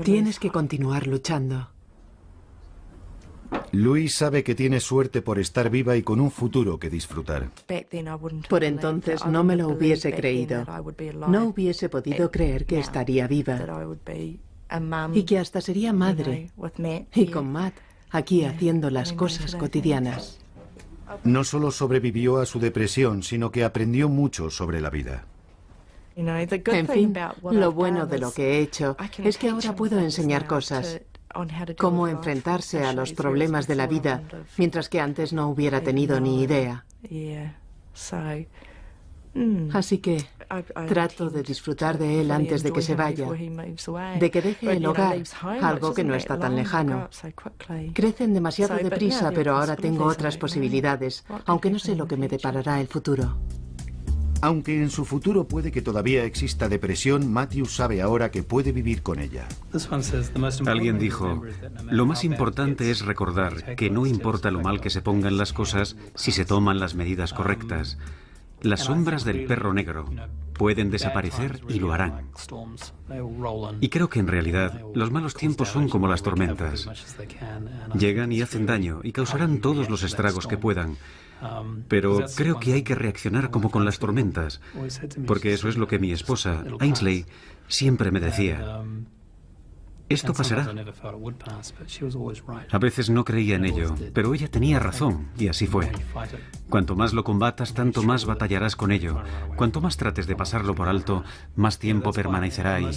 Tienes que continuar luchando. Luis sabe que tiene suerte por estar viva y con un futuro que disfrutar. Por entonces no me lo hubiese creído. No hubiese podido creer que estaría viva. Y que hasta sería madre. Y con Matt, aquí haciendo las cosas cotidianas. No solo sobrevivió a su depresión, sino que aprendió mucho sobre la vida. En fin, lo bueno de lo que he hecho es que ahora puedo enseñar cosas. Cómo enfrentarse a los problemas de la vida, mientras que antes no hubiera tenido ni idea. Así que trato de disfrutar de él antes de que se vaya, de que deje el hogar, algo que no está tan lejano. Crecen demasiado deprisa, pero ahora tengo otras posibilidades, aunque no sé lo que me deparará el futuro. Aunque en su futuro puede que todavía exista depresión, Matthew sabe ahora que puede vivir con ella. Alguien dijo: lo más importante es recordar que no importa lo mal que se pongan las cosas si se toman las medidas correctas. Las sombras del perro negro pueden desaparecer y lo harán. Y creo que en realidad los malos tiempos son como las tormentas. Llegan y hacen daño y causarán todos los estragos que puedan. Pero creo que hay que reaccionar como con las tormentas, porque eso es lo que mi esposa, Ainsley, siempre me decía: esto pasará. A veces no creía en ello, pero ella tenía razón, y así fue. Cuanto más lo combatas, tanto más batallarás con ello. Cuanto más trates de pasarlo por alto, más tiempo permanecerá ahí.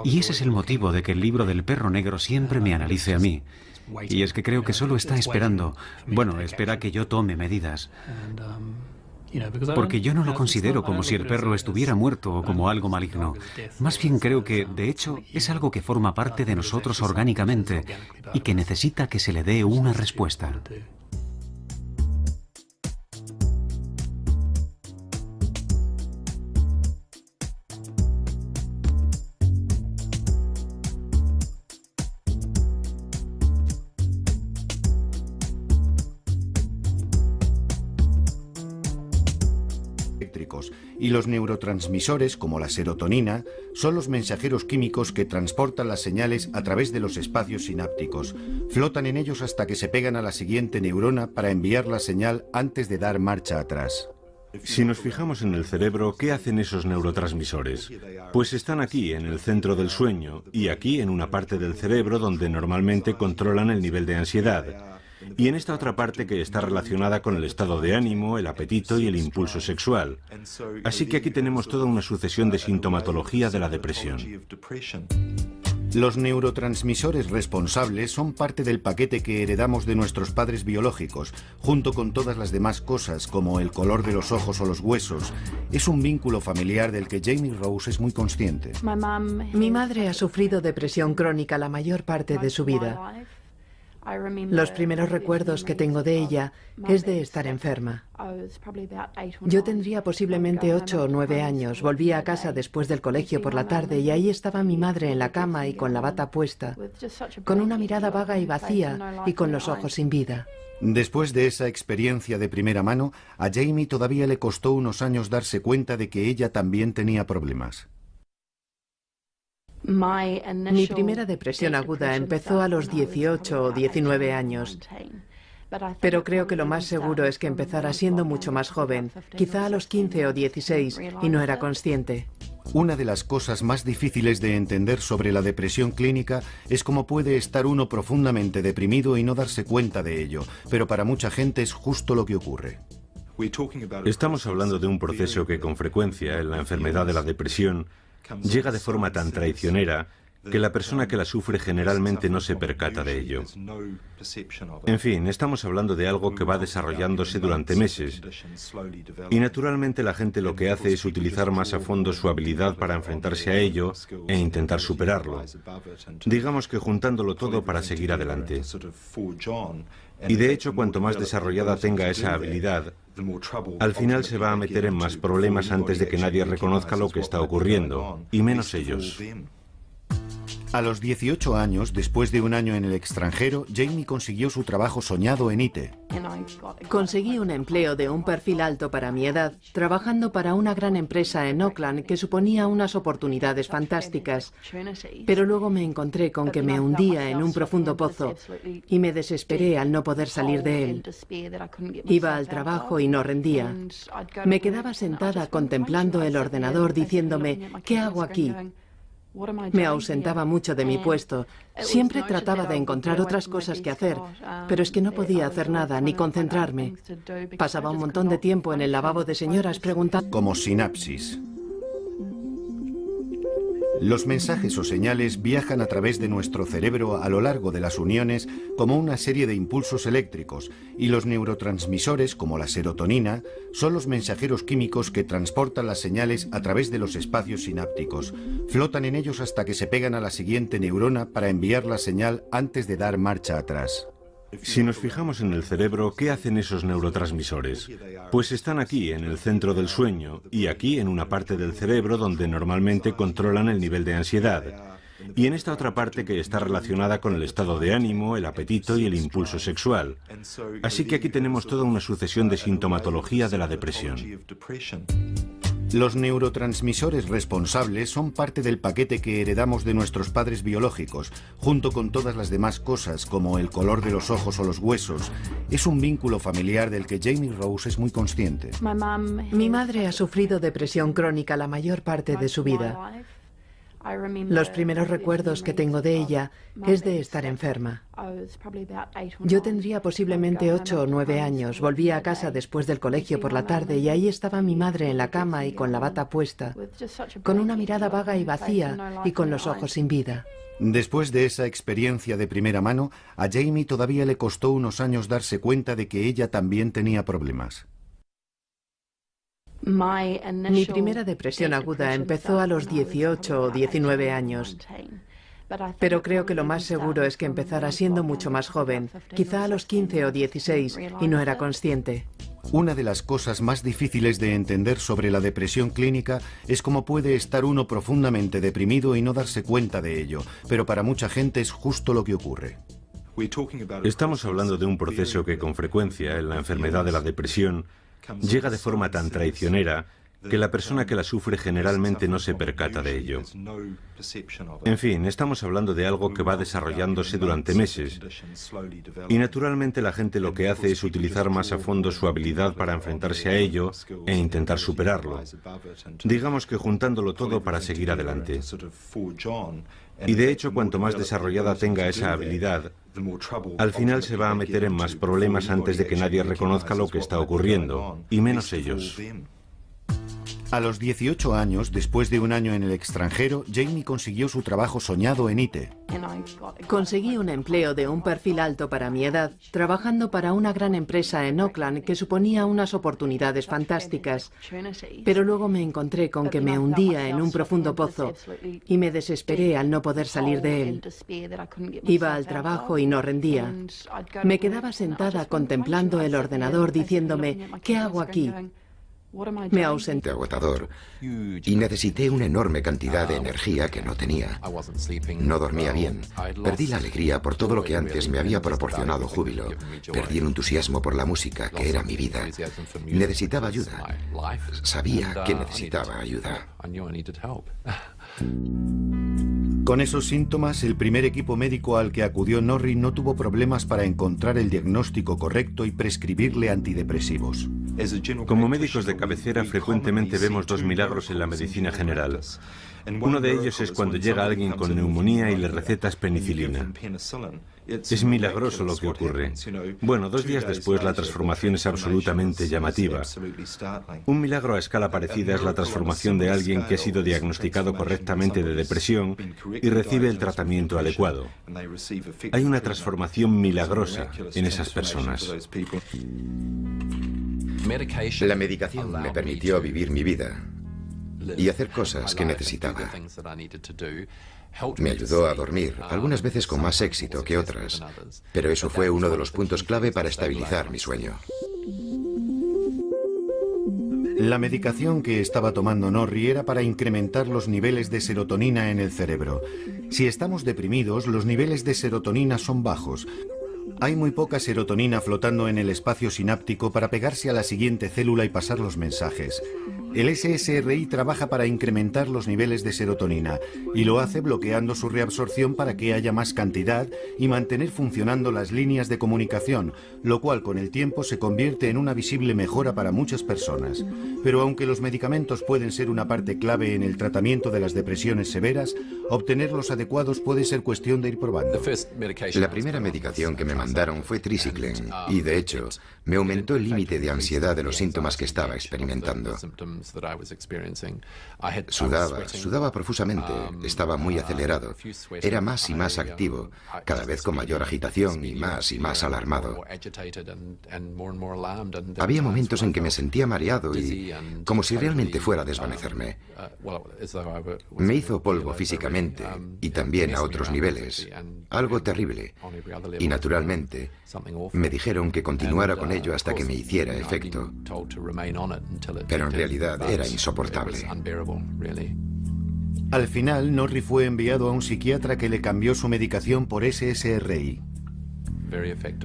Y ese es el motivo de que el libro del perro negro siempre me analice a mí. Y es que creo que solo está esperando, bueno, espera que yo tome medidas. Porque yo no lo considero como si el perro estuviera muerto o como algo maligno. Más bien creo que, de hecho, es algo que forma parte de nosotros orgánicamente y que necesita que se le dé una respuesta. eléctricos, y los neurotransmisores, como la serotonina, son los mensajeros químicos que transportan las señales a través de los espacios sinápticos. Flotan en ellos hasta que se pegan a la siguiente neurona para enviar la señal antes de dar marcha atrás. Si nos fijamos en el cerebro, ¿qué hacen esos neurotransmisores? Pues están aquí, en el centro del sueño, y aquí en una parte del cerebro donde normalmente controlan el nivel de ansiedad, y en esta otra parte que está relacionada con el estado de ánimo, el apetito y el impulso sexual. Así que aquí tenemos toda una sucesión de sintomatología de la depresión. Los neurotransmisores responsables son parte del paquete que heredamos de nuestros padres biológicos, junto con todas las demás cosas, como el color de los ojos o los huesos. Es un vínculo familiar del que Jamie Rose es muy consciente. Mi madre ha sufrido depresión crónica la mayor parte de su vida. Los primeros recuerdos que tengo de ella es de estar enferma. Yo tendría posiblemente 8 o 9 años. Volvía a casa después del colegio por la tarde y ahí estaba mi madre en la cama y con la bata puesta, con una mirada vaga y vacía y con los ojos sin vida. Después de esa experiencia de primera mano, a Jamie todavía le costó unos años darse cuenta de que ella también tenía problemas. Mi primera depresión aguda empezó a los 18 o 19 años, pero creo que lo más seguro es que empezara siendo mucho más joven, quizá a los 15 o 16, y no era consciente. Una de las cosas más difíciles de entender sobre la depresión clínica es cómo puede estar uno profundamente deprimido y no darse cuenta de ello, pero para mucha gente es justo lo que ocurre. Estamos hablando de un proceso que con frecuencia en la enfermedad de la depresión llega de forma tan traicionera que la persona que la sufre generalmente no se percata de ello. En fin, estamos hablando de algo que va desarrollándose durante meses. Y naturalmente la gente lo que hace es utilizar más a fondo su habilidad para enfrentarse a ello e intentar superarlo. Digamos que juntándolo todo para seguir adelante. Y de hecho, cuanto más desarrollada tenga esa habilidad, al final se va a meter en más problemas antes de que nadie reconozca lo que está ocurriendo, y menos ellos. A los 18 años, después de un año en el extranjero, Jamie consiguió su trabajo soñado en IT. Conseguí un empleo de un perfil alto para mi edad, trabajando para una gran empresa en Auckland que suponía unas oportunidades fantásticas. Pero luego me encontré con que me hundía en un profundo pozo y me desesperé al no poder salir de él. Iba al trabajo y no rendía. Me quedaba sentada contemplando el ordenador diciéndome, ¿qué hago aquí? Me ausentaba mucho de mi puesto. Siempre trataba de encontrar otras cosas que hacer, pero es que no podía hacer nada ni concentrarme. Pasaba un montón de tiempo en el lavabo de señoras preguntando... Como sinapsis. Los mensajes o señales viajan a través de nuestro cerebro a lo largo de las uniones como una serie de impulsos eléctricos, y los neurotransmisores, como la serotonina, son los mensajeros químicos que transportan las señales a través de los espacios sinápticos. Flotan en ellos hasta que se pegan a la siguiente neurona para enviar la señal antes de dar marcha atrás. Si nos fijamos en el cerebro, ¿qué hacen esos neurotransmisores? Pues están aquí, en el centro del sueño, y aquí en una parte del cerebro donde normalmente controlan el nivel de ansiedad, y en esta otra parte que está relacionada con el estado de ánimo, el apetito y el impulso sexual. Así que aquí tenemos toda una sucesión de sintomatología de la depresión. Los neurotransmisores responsables son parte del paquete que heredamos de nuestros padres biológicos, junto con todas las demás cosas, como el color de los ojos o los huesos. Es un vínculo familiar del que Jamie Rose es muy consciente. Mi madre ha sufrido depresión crónica la mayor parte de su vida. Los primeros recuerdos que tengo de ella es de estar enferma. Yo tendría posiblemente 8 o 9 años. Volvía a casa después del colegio por la tarde y ahí estaba mi madre en la cama y con la bata puesta, con una mirada vaga y vacía y con los ojos sin vida. Después de esa experiencia de primera mano, a Jamie todavía le costó unos años darse cuenta de que ella también tenía problemas. Mi primera depresión aguda empezó a los 18 o 19 años, pero creo que lo más seguro es que empezara siendo mucho más joven, quizá a los 15 o 16, y no era consciente. Una de las cosas más difíciles de entender sobre la depresión clínica es cómo puede estar uno profundamente deprimido y no darse cuenta de ello, pero para mucha gente es justo lo que ocurre. Estamos hablando de un proceso que con frecuencia en la enfermedad de la depresión llega de forma tan traicionera que la persona que la sufre generalmente no se percata de ello. En fin, estamos hablando de algo que va desarrollándose durante meses. Y naturalmente la gente lo que hace es utilizar más a fondo su habilidad para enfrentarse a ello e intentar superarlo. Digamos que juntándolo todo para seguir adelante. Y de hecho, cuanto más desarrollada tenga esa habilidad, al final se va a meter en más problemas antes de que nadie reconozca lo que está ocurriendo, y menos ellos. A los 18 años, después de un año en el extranjero, Jamie consiguió su trabajo soñado en IT. Conseguí un empleo de un perfil alto para mi edad, trabajando para una gran empresa en Auckland que suponía unas oportunidades fantásticas. Pero luego me encontré con que me hundía en un profundo pozo y me desesperé al no poder salir de él. Iba al trabajo y no rendía. Me quedaba sentada contemplando el ordenador diciéndome, ¿qué hago aquí? Me ausenté. Agotador, y necesité una enorme cantidad de energía que no tenía. No dormía bien, perdí la alegría por todo lo que antes me había proporcionado júbilo, perdí el entusiasmo por la música, que era mi vida. Necesitaba ayuda. Sabía que necesitaba ayuda. Con esos síntomas, el primer equipo médico al que acudió Norrie no tuvo problemas para encontrar el diagnóstico correcto y prescribirle antidepresivos. Como médicos de cabecera, frecuentemente vemos dos milagros en la medicina general. Uno de ellos es cuando llega alguien con neumonía y le recetas penicilina. Es milagroso lo que ocurre. Bueno, 2 días después la transformación es absolutamente llamativa. Un milagro a escala parecida es la transformación de alguien que ha sido diagnosticado correctamente de depresión y recibe el tratamiento adecuado. Hay una transformación milagrosa en esas personas. La medicación me permitió vivir mi vida y hacer cosas que necesitaba. Me ayudó a dormir, algunas veces con más éxito que otras, pero eso fue uno de los puntos clave para estabilizar mi sueño. La medicación que estaba tomando Norrie era para incrementar los niveles de serotonina en el cerebro. Si estamos deprimidos, los niveles de serotonina son bajos. Hay muy poca serotonina flotando en el espacio sináptico para pegarse a la siguiente célula y pasar los mensajes. El SSRI trabaja para incrementar los niveles de serotonina y lo hace bloqueando su reabsorción para que haya más cantidad y mantener funcionando las líneas de comunicación, lo cual con el tiempo se convierte en una visible mejora para muchas personas. Pero aunque los medicamentos pueden ser una parte clave en el tratamiento de las depresiones severas, obtener los adecuados puede ser cuestión de ir probando. La primera medicación que me mandaron fue Triciclen y, de hecho, me aumentó el límite de ansiedad de los síntomas que estaba experimentando. Sudaba profusamente, estaba muy acelerado, era más y más activo, cada vez con mayor agitación y más alarmado. Había momentos en que me sentía mareado y como si realmente fuera a desvanecerme. Me hizo polvo físicamente y también a otros niveles, algo terrible. Y naturalmente, me dijeron que continuara con ello hasta que me hiciera efecto. Pero en realidad era insoportable. Al final, Norrie fue enviado a un psiquiatra que le cambió su medicación por SSRI.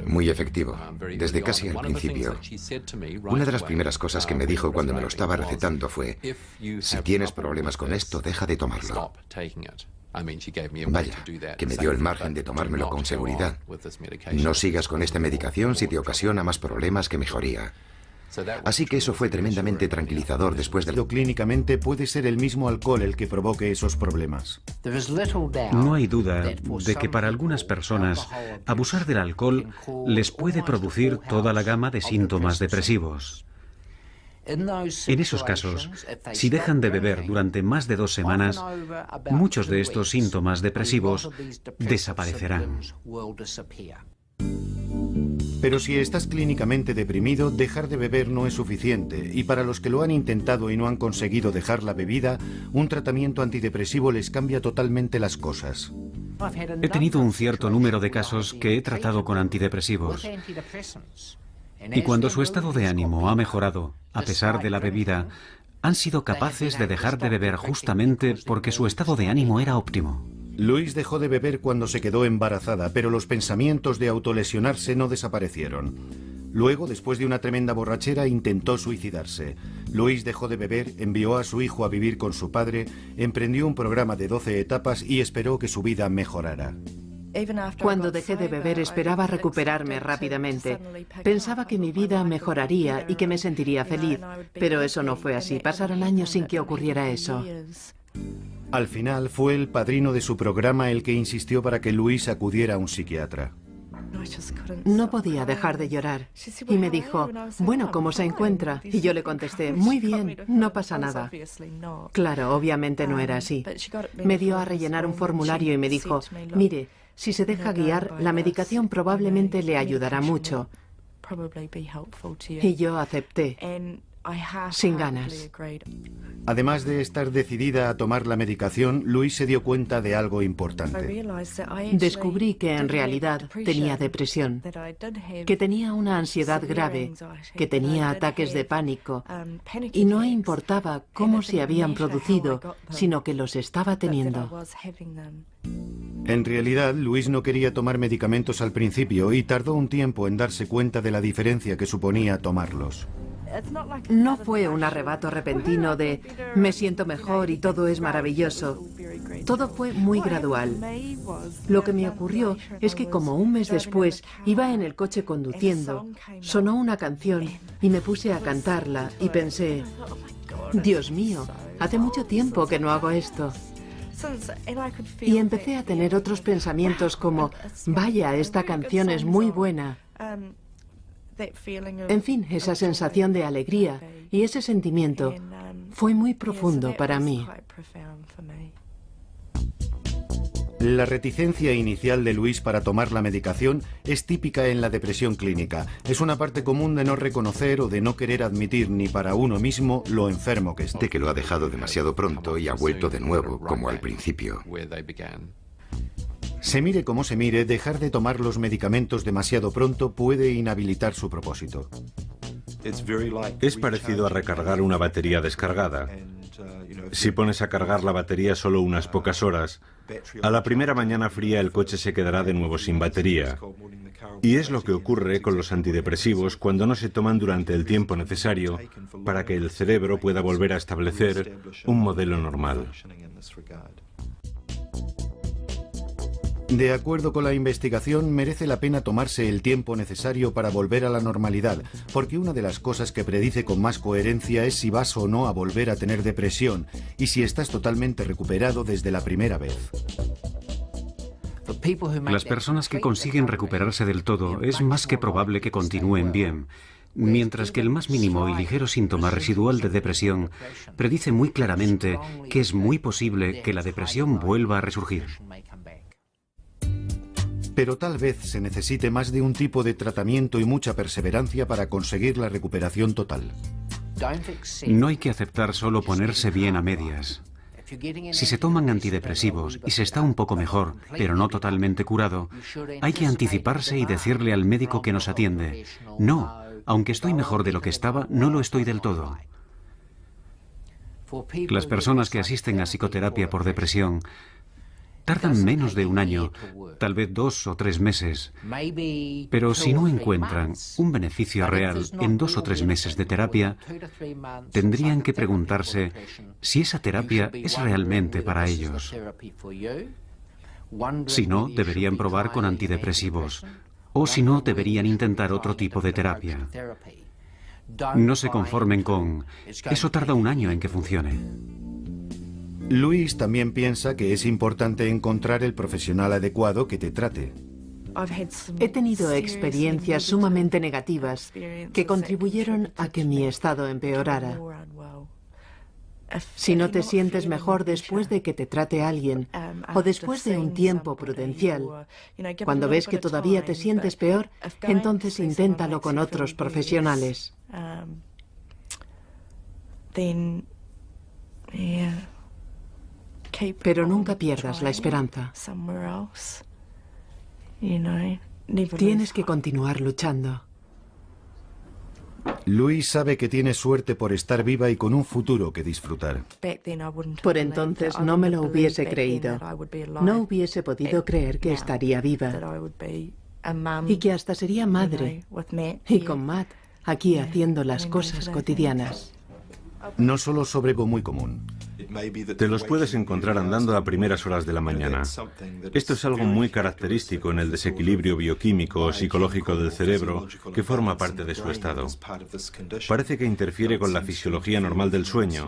Muy efectivo, desde casi al principio. Una de las primeras cosas que me dijo cuando me lo estaba recetando fue: si tienes problemas con esto, deja de tomarlo. Vaya, que me dio el margen de tomármelo con seguridad. No sigas con esta medicación si te ocasiona más problemas que mejoría. Así que eso fue tremendamente tranquilizador después de... Clínicamente puede ser el mismo alcohol el que provoque esos problemas. No hay duda de que para algunas personas abusar del alcohol les puede producir toda la gama de síntomas depresivos. En esos casos, si dejan de beber durante más de 2 semanas, muchos de estos síntomas depresivos desaparecerán. Pero si estás clínicamente deprimido, dejar de beber no es suficiente, y para los que lo han intentado y no han conseguido dejar la bebida, un tratamiento antidepresivo les cambia totalmente las cosas. He tenido un cierto número de casos que he tratado con antidepresivos. Y cuando su estado de ánimo ha mejorado, a pesar de la bebida, han sido capaces de dejar de beber justamente porque su estado de ánimo era óptimo. Louise dejó de beber cuando se quedó embarazada, pero los pensamientos de autolesionarse no desaparecieron. Luego, después de una tremenda borrachera, intentó suicidarse. Luis dejó de beber, envió a su hijo a vivir con su padre, emprendió un programa de 12 etapas y esperó que su vida mejorara. Cuando dejé de beber esperaba recuperarme rápidamente. Pensaba que mi vida mejoraría y que me sentiría feliz, pero eso no fue así. Pasaron años sin que ocurriera eso. Al final fue el padrino de su programa el que insistió para que Luis acudiera a un psiquiatra. No podía dejar de llorar. Y me dijo, bueno, ¿cómo se encuentra? Y yo le contesté, muy bien, no pasa nada. Claro, obviamente no era así. Me dio a rellenar un formulario y me dijo, mire, si se deja guiar, la medicación probablemente le ayudará mucho. Y yo acepté, sin ganas. Además de estar decidida a tomar la medicación, Luis se dio cuenta de algo importante. Descubrí que en realidad tenía depresión, que tenía una ansiedad grave, que tenía ataques de pánico, y no importaba cómo se habían producido, sino que los estaba teniendo. En realidad, Luis no quería tomar medicamentos al principio y tardó un tiempo en darse cuenta de la diferencia que suponía tomarlos. No fue un arrebato repentino de me siento mejor y todo es maravilloso. Todo fue muy gradual. Lo que me ocurrió es que como un mes después iba en el coche conduciendo, sonó una canción y me puse a cantarla y pensé, Dios mío, hace mucho tiempo que no hago esto. Y empecé a tener otros pensamientos como, vaya, esta canción es muy buena. En fin, esa sensación de alegría y ese sentimiento fue muy profundo para mí. La reticencia inicial de Luis para tomar la medicación es típica en la depresión clínica. Es una parte común de no reconocer o de no querer admitir ni para uno mismo lo enfermo que está. De que lo ha dejado demasiado pronto y ha vuelto de nuevo, como al principio. Se mire como se mire, dejar de tomar los medicamentos demasiado pronto puede inhabilitar su propósito. Es parecido a recargar una batería descargada. Si pones a cargar la batería solo unas pocas horas, a la primera mañana fría el coche se quedará de nuevo sin batería. Y es lo que ocurre con los antidepresivos cuando no se toman durante el tiempo necesario para que el cerebro pueda volver a establecer un modelo normal. De acuerdo con la investigación, merece la pena tomarse el tiempo necesario para volver a la normalidad, porque una de las cosas que predice con más coherencia es si vas o no a volver a tener depresión y si estás totalmente recuperado desde la primera vez. Las personas que consiguen recuperarse del todo es más que probable que continúen bien, mientras que el más mínimo y ligero síntoma residual de depresión predice muy claramente que es muy posible que la depresión vuelva a resurgir. Pero tal vez se necesite más de un tipo de tratamiento y mucha perseverancia para conseguir la recuperación total. No hay que aceptar solo ponerse bien a medias. Si se toman antidepresivos y se está un poco mejor, pero no totalmente curado, hay que anticiparse y decirle al médico que nos atiende, no, aunque estoy mejor de lo que estaba, no lo estoy del todo. Las personas que asisten a psicoterapia por depresión tardan menos de un año, tal vez 2 o 3 meses, pero si no encuentran un beneficio real en 2 o 3 meses de terapia, tendrían que preguntarse si esa terapia es realmente para ellos. Si no, deberían probar con antidepresivos, o si no, deberían intentar otro tipo de terapia. No se conformen con, eso tarda un año en que funcione. Luis también piensa que es importante encontrar el profesional adecuado que te trate. He tenido experiencias sumamente negativas que contribuyeron a que mi estado empeorara. Si no te sientes mejor después de que te trate alguien o después de un tiempo prudencial, cuando ves que todavía te sientes peor, entonces inténtalo con otros profesionales. Pero nunca pierdas la esperanza. Tienes que continuar luchando. Luis sabe que tiene suerte por estar viva y con un futuro que disfrutar. Por entonces no me lo hubiese creído. No hubiese podido creer que estaría viva. Y que hasta sería madre. Y con Matt, aquí haciendo las cosas cotidianas. no solo sobre algo muy común. Te los puedes encontrar andando a primeras horas de la mañana. Esto es algo muy característico en el desequilibrio bioquímico o psicológico del cerebro que forma parte de su estado. Parece que interfiere con la fisiología normal del sueño,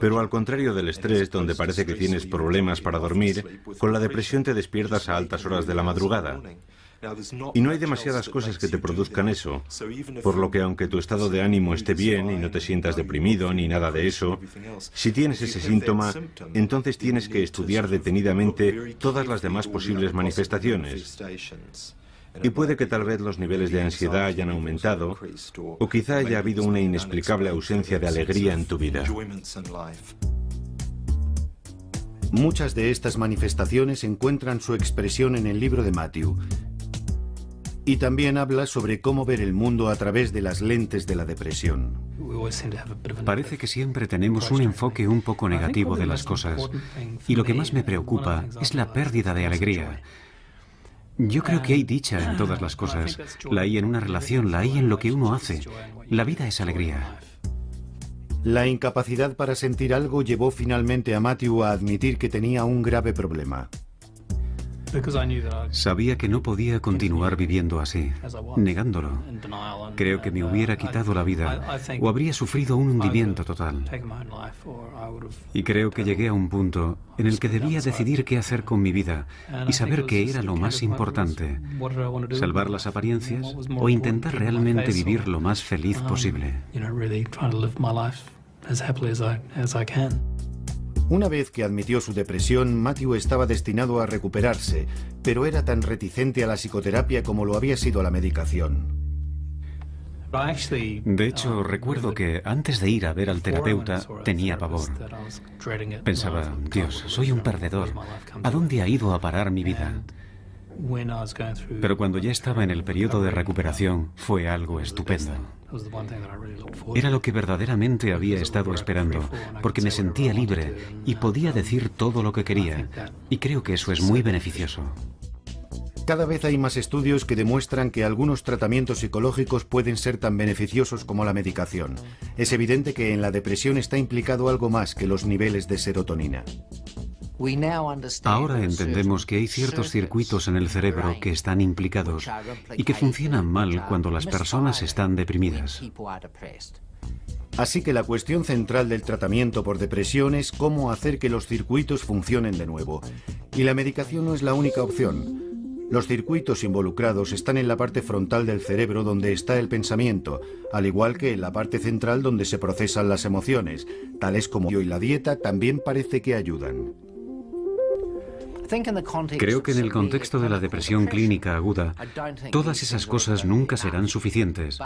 pero al contrario del estrés, donde parece que tienes problemas para dormir, con la depresión te despiertas a altas horas de la madrugada. Y no hay demasiadas cosas que te produzcan eso, por lo que aunque tu estado de ánimo esté bien y no te sientas deprimido ni nada de eso, si tienes ese síntoma, entonces tienes que estudiar detenidamente todas las demás posibles manifestaciones. Y puede que tal vez los niveles de ansiedad hayan aumentado, o quizá haya habido una inexplicable ausencia de alegría en tu vida. Muchas de estas manifestaciones encuentran su expresión en el libro de Matthew. Y también habla sobre cómo ver el mundo a través de las lentes de la depresión. Parece que siempre tenemos un enfoque un poco negativo de las cosas. Y lo que más me preocupa es la pérdida de alegría. Yo creo que hay dicha en todas las cosas. La hay en una relación, la hay en lo que uno hace. La vida es alegría. La incapacidad para sentir algo llevó finalmente a Matthew a admitir que tenía un grave problema. Sabía que no podía continuar viviendo así, negándolo. Creo que me hubiera quitado la vida o habría sufrido un hundimiento total. Y creo que llegué a un punto en el que debía decidir qué hacer con mi vida y saber qué era lo más importante: salvar las apariencias o intentar realmente vivir lo más feliz posible. Una vez que admitió su depresión, Matthew estaba destinado a recuperarse, pero era tan reticente a la psicoterapia como lo había sido a la medicación. De hecho, recuerdo que antes de ir a ver al terapeuta tenía pavor. Pensaba, Dios, soy un perdedor. ¿A dónde ha ido a parar mi vida? Pero cuando ya estaba en el periodo de recuperación, fue algo estupendo. Era lo que verdaderamente había estado esperando, porque me sentía libre y podía decir todo lo que quería, y creo que eso es muy beneficioso. Cada vez hay más estudios que demuestran que algunos tratamientos psicológicos pueden ser tan beneficiosos como la medicación. Es evidente que en la depresión está implicado algo más que los niveles de serotonina. Ahora entendemos que hay ciertos circuitos en el cerebro que están implicados y que funcionan mal cuando las personas están deprimidas. Así que la cuestión central del tratamiento por depresión es cómo hacer que los circuitos funcionen de nuevo. Y la medicación no es la única opción. Los circuitos involucrados están en la parte frontal del cerebro donde está el pensamiento, al igual que en la parte central donde se procesan las emociones, tales como y la dieta también parece que ayudan. Creo que en el contexto de la depresión clínica aguda, todas esas cosas nunca serán suficientes,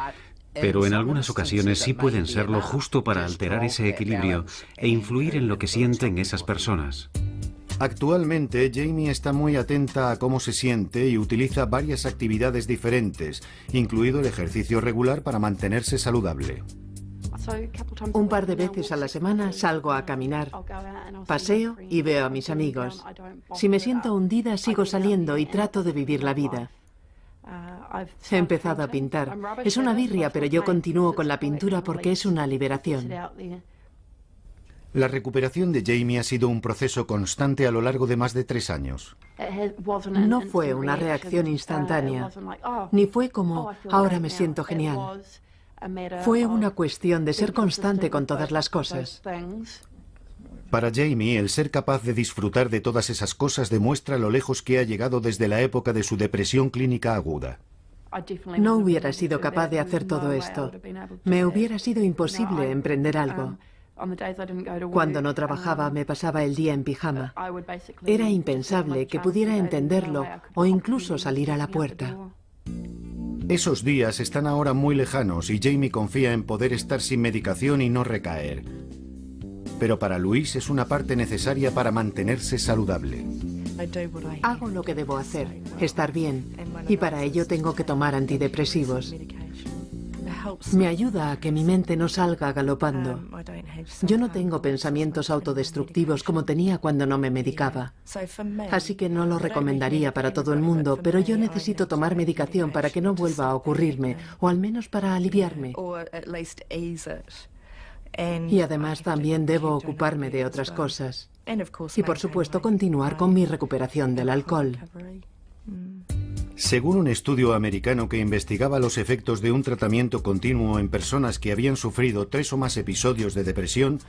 pero en algunas ocasiones sí pueden serlo justo para alterar ese equilibrio e influir en lo que sienten esas personas. Actualmente, Jamie está muy atenta a cómo se siente y utiliza varias actividades diferentes, incluido el ejercicio regular para mantenerse saludable. Un par de veces a la semana salgo a caminar, paseo y veo a mis amigos. Si me siento hundida, sigo saliendo y trato de vivir la vida. He empezado a pintar. Es una birria, pero yo continúo con la pintura porque es una liberación. La recuperación de Jamie ha sido un proceso constante a lo largo de más de 3 años. No fue una reacción instantánea, ni fue como, ahora me siento genial. Fue una cuestión de ser constante con todas las cosas. Para Jamie, el ser capaz de disfrutar de todas esas cosas demuestra lo lejos que ha llegado desde la época de su depresión clínica aguda. No hubiera sido capaz de hacer todo esto. Me hubiera sido imposible emprender algo. Cuando no trabajaba, me pasaba el día en pijama. Era impensable que pudiera entenderlo o incluso salir a la puerta. Esos días están ahora muy lejanos y Jamie confía en poder estar sin medicación y no recaer. Pero para Louise es una parte necesaria para mantenerse saludable. Hago lo que debo hacer, estar bien, y para ello tengo que tomar antidepresivos. Me ayuda a que mi mente no salga galopando. Yo no tengo pensamientos autodestructivos como tenía cuando no me medicaba. Así que no lo recomendaría para todo el mundo, pero yo necesito tomar medicación para que no vuelva a ocurrirme, o al menos para aliviarme. Y además también debo ocuparme de otras cosas. Y por supuesto continuar con mi recuperación del alcohol. Según un estudio americano que investigaba los efectos de un tratamiento continuo en personas que habían sufrido 3 o más episodios de depresión,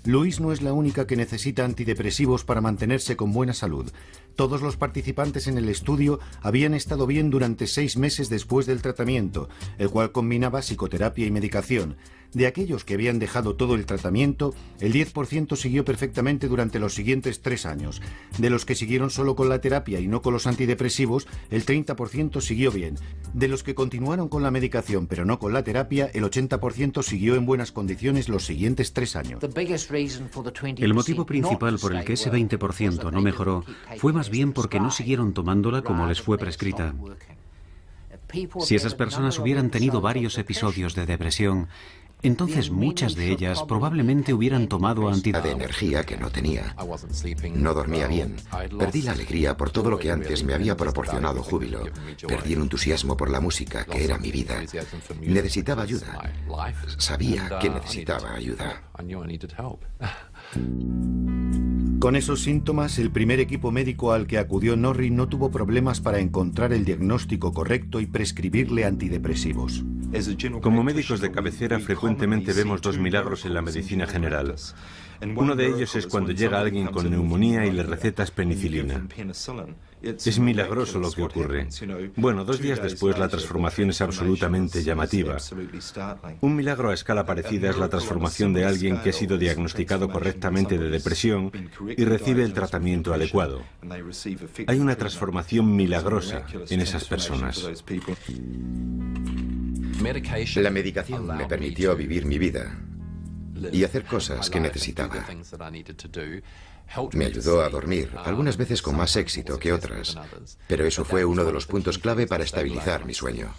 Louise no es la única que necesita antidepresivos para mantenerse con buena salud. Todos los participantes en el estudio habían estado bien durante 6 meses después del tratamiento, el cual combinaba psicoterapia y medicación. De aquellos que habían dejado todo el tratamiento, el 10% siguió perfectamente durante los siguientes 3 años. De los que siguieron solo con la terapia y no con los antidepresivos, el 30% siguió bien. De los que continuaron con la medicación pero no con la terapia, el 80% siguió en buenas condiciones los siguientes 3 años. El motivo principal por el que ese 20% no mejoró fue más bien porque no siguieron tomándola como les fue prescrita. Si esas personas hubieran tenido varios episodios de depresión, entonces muchas de ellas probablemente hubieran tomado de energía que no tenía. No dormía bien. Perdí la alegría por todo lo que antes me había proporcionado júbilo. Perdí el entusiasmo por la música, que era mi vida. Necesitaba ayuda. Sabía que necesitaba ayuda. Con esos síntomas, el primer equipo médico al que acudió Norrie no tuvo problemas para encontrar el diagnóstico correcto y prescribirle antidepresivos. Como médicos de cabecera frecuentemente vemos 2 milagros en la medicina general. Uno de ellos es cuando llega alguien con neumonía y le recetas penicilina. Es milagroso lo que ocurre. Bueno, 2 días después la transformación es absolutamente llamativa. Un milagro a escala parecida es la transformación de alguien que ha sido diagnosticado correctamente de depresión y recibe el tratamiento adecuado. Hay una transformación milagrosa en esas personas. La medicación me permitió vivir mi vida y hacer cosas que necesitaba. Me ayudó a dormir, algunas veces con más éxito que otras, pero eso fue uno de los puntos clave para estabilizar mi sueño.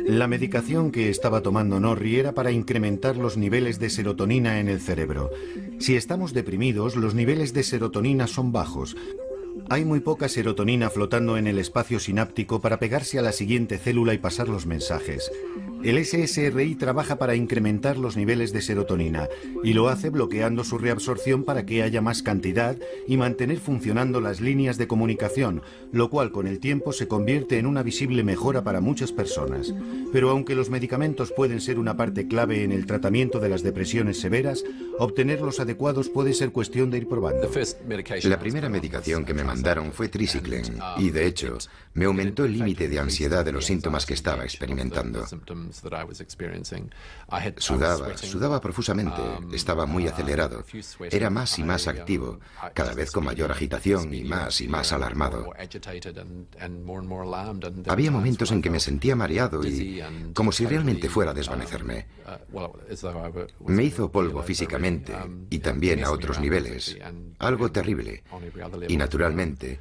La medicación que estaba tomando Norrie era para incrementar los niveles de serotonina en el cerebro. Si estamos deprimidos, los niveles de serotonina son bajos. Hay muy poca serotonina flotando en el espacio sináptico para pegarse a la siguiente célula y pasar los mensajes. El SSRI trabaja para incrementar los niveles de serotonina y lo hace bloqueando su reabsorción para que haya más cantidad y mantener funcionando las líneas de comunicación, lo cual con el tiempo se convierte en una visible mejora para muchas personas. Pero aunque los medicamentos pueden ser una parte clave en el tratamiento de las depresiones severas, obtener los adecuados puede ser cuestión de ir probando. La primera medicación que me mandaron fue triciclen y, de hecho, me aumentó el límite de ansiedad de los síntomas que estaba experimentando. Sudaba profusamente, estaba muy acelerado, era más y más activo, cada vez con mayor agitación y más alarmado. Había momentos en que me sentía mareado y como si realmente fuera a desvanecerme. Me hizo polvo físicamente y también a otros niveles, algo terrible. Y naturalmente,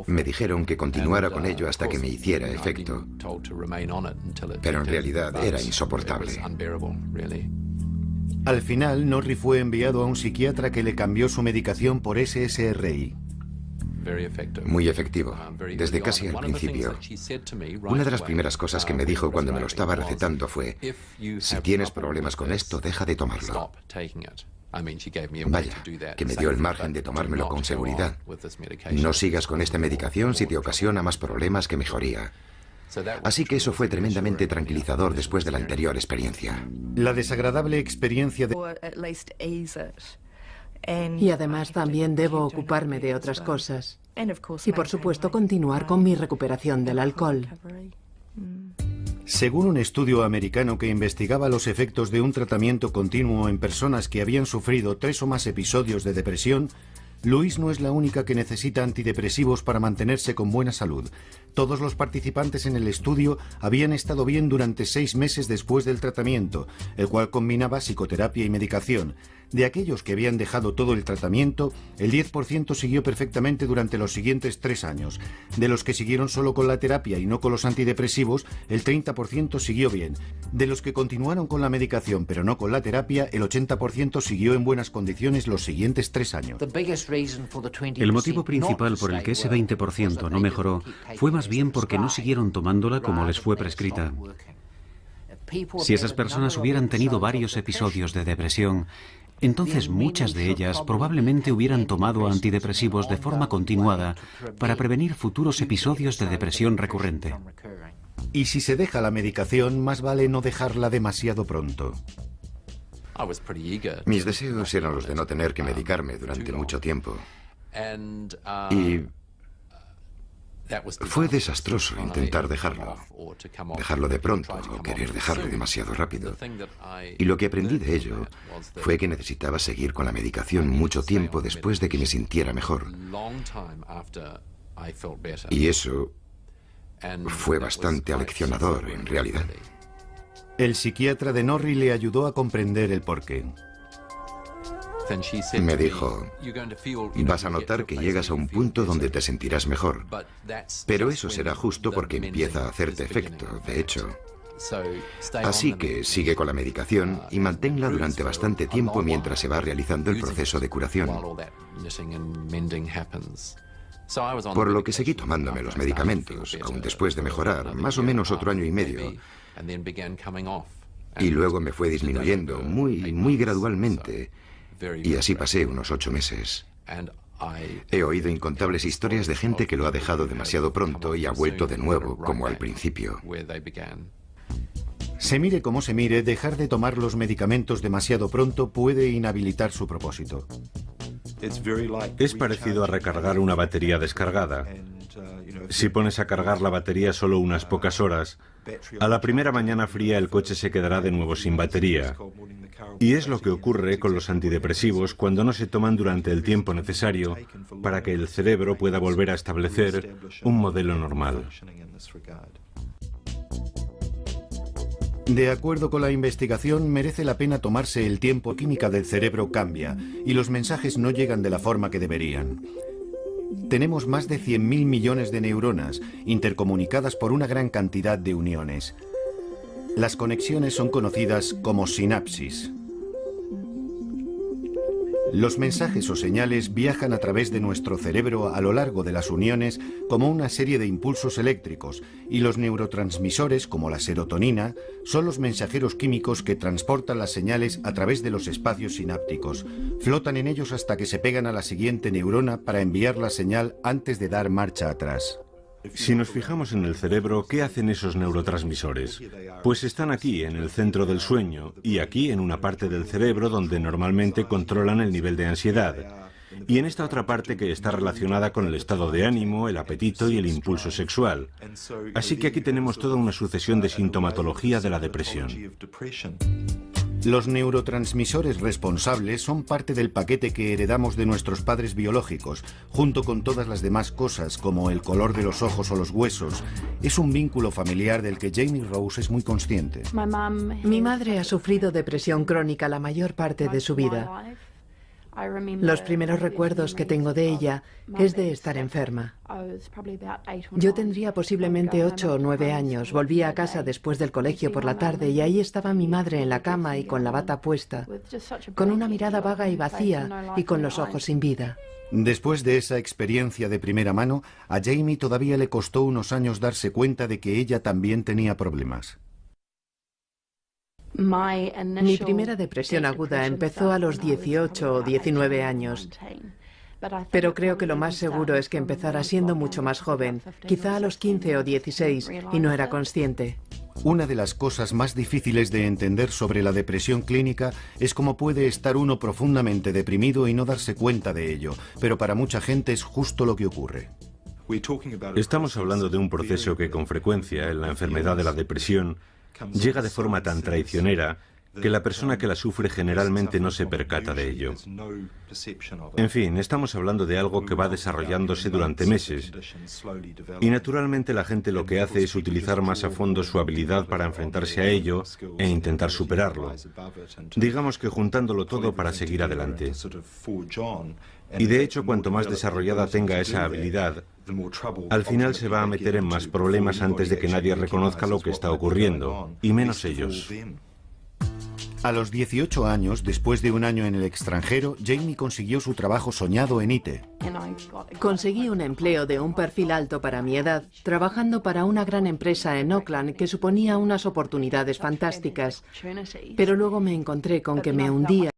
me dijeron que continuara con ello hasta que me hiciera efecto. Pero en realidad era insoportable. Al final, Norrie fue enviado a un psiquiatra que le cambió su medicación por SSRI. Muy efectivo, desde casi al principio. Una de las primeras cosas que me dijo cuando me lo estaba recetando fue: si tienes problemas con esto, deja de tomarlo. Vaya, que me dio el margen de tomármelo con seguridad. No sigas con esta medicación si te ocasiona más problemas que mejoría. Así que eso fue tremendamente tranquilizador después de la anterior experiencia. La desagradable experiencia de... Y además también debo ocuparme de otras cosas. Y por supuesto continuar con mi recuperación del alcohol. Según un estudio americano que investigaba los efectos de un tratamiento continuo en personas que habían sufrido 3 o más episodios de depresión, Louise no es la única que necesita antidepresivos para mantenerse con buena salud. Todos los participantes en el estudio habían estado bien durante 6 meses después del tratamiento, el cual combinaba psicoterapia y medicación. De aquellos que habían dejado todo el tratamiento, el 10% siguió perfectamente durante los siguientes 3 años. De los que siguieron solo con la terapia y no con los antidepresivos, el 30% siguió bien. De los que continuaron con la medicación pero no con la terapia, el 80% siguió en buenas condiciones los siguientes 3 años. El motivo principal por el que ese 20% no mejoró fue más bien porque no siguieron tomándola como les fue prescrita. Si esas personas hubieran tenido varios episodios de depresión, entonces muchas de ellas probablemente hubieran tomado antidepresivos de forma continuada para prevenir futuros episodios de depresión recurrente. Y si se deja la medicación, más vale no dejarla demasiado pronto. Mis deseos eran los de no tener que medicarme durante mucho tiempo. Y fue desastroso intentar dejarlo de pronto o querer dejarlo demasiado rápido. Y lo que aprendí de ello fue que necesitaba seguir con la medicación mucho tiempo después de que me sintiera mejor. Y eso fue bastante aleccionador, en realidad. El psiquiatra de Norrie le ayudó a comprender el porqué. Me dijo, vas a notar que llegas a un punto donde te sentirás mejor, pero eso será justo porque empieza a hacerte efecto, de hecho. Así que sigue con la medicación y manténla durante bastante tiempo mientras se va realizando el proceso de curación. Por lo que seguí tomándome los medicamentos, aun después de mejorar, más o menos otro año y medio. Y luego me fue disminuyendo muy gradualmente. Y así pasé unos 8 meses. He oído incontables historias de gente que lo ha dejado demasiado pronto y ha vuelto de nuevo, como al principio. Se mire como se mire, dejar de tomar los medicamentos demasiado pronto puede inhabilitar su propósito. Es parecido a recargar una batería descargada. Si pones a cargar la batería solo unas pocas horas, a la primera mañana fría el coche se quedará de nuevo sin batería. Y es lo que ocurre con los antidepresivos cuando no se toman durante el tiempo necesario para que el cerebro pueda volver a establecer un modelo normal. De acuerdo con la investigación, merece la pena tomarse el tiempo. La química del cerebro cambia y los mensajes no llegan de la forma que deberían. Tenemos más de 100.000 millones de neuronas, intercomunicadas por una gran cantidad de uniones. Las conexiones son conocidas como sinapsis. Los mensajes o señales viajan a través de nuestro cerebro a lo largo de las uniones como una serie de impulsos eléctricos, y los neurotransmisores, como la serotonina, son los mensajeros químicos que transportan las señales a través de los espacios sinápticos. Flotan en ellos hasta que se pegan a la siguiente neurona para enviar la señal antes de dar marcha atrás. Si nos fijamos en el cerebro, ¿qué hacen esos neurotransmisores? Pues están aquí, en el centro del sueño, y aquí en una parte del cerebro donde normalmente controlan el nivel de ansiedad, y en esta otra parte que está relacionada con el estado de ánimo, el apetito y el impulso sexual. Así que aquí tenemos toda una sucesión de sintomatología de la depresión. Los neurotransmisores responsables son parte del paquete que heredamos de nuestros padres biológicos, junto con todas las demás cosas, como el color de los ojos o los huesos. Es un vínculo familiar del que Jamie Rose es muy consciente. Mi madre ha sufrido depresión crónica la mayor parte de su vida. Los primeros recuerdos que tengo de ella es de estar enferma. Yo tendría posiblemente 8 o 9 años. Volvía a casa después del colegio por la tarde y ahí estaba mi madre en la cama y con la bata puesta, con una mirada vaga y vacía y con los ojos sin vida. Después de esa experiencia de primera mano, a Jamie todavía le costó unos años darse cuenta de que ella también tenía problemas. Mi primera depresión aguda empezó a los 18 o 19 años, pero creo que lo más seguro es que empezara siendo mucho más joven, quizá a los 15 o 16, y no era consciente. Una de las cosas más difíciles de entender sobre la depresión clínica es cómo puede estar uno profundamente deprimido y no darse cuenta de ello, pero para mucha gente es justo lo que ocurre. Estamos hablando de un proceso que con frecuencia en la enfermedad de la depresión llega de forma tan traicionera que la persona que la sufre generalmente no se percata de ello. En fin, estamos hablando de algo que va desarrollándose durante meses, y naturalmente la gente lo que hace es utilizar más a fondo su habilidad para enfrentarse a ello e intentar superarlo. Digamos que juntándolo todo para seguir adelante. Y de hecho, cuanto más desarrollada tenga esa habilidad, al final se va a meter en más problemas antes de que nadie reconozca lo que está ocurriendo, y menos ellos. A los 18 años, después de un año en el extranjero, Jamie consiguió su trabajo soñado en IT. Conseguí un empleo de un perfil alto para mi edad, trabajando para una gran empresa en Auckland que suponía unas oportunidades fantásticas. Pero luego me encontré con que me hundía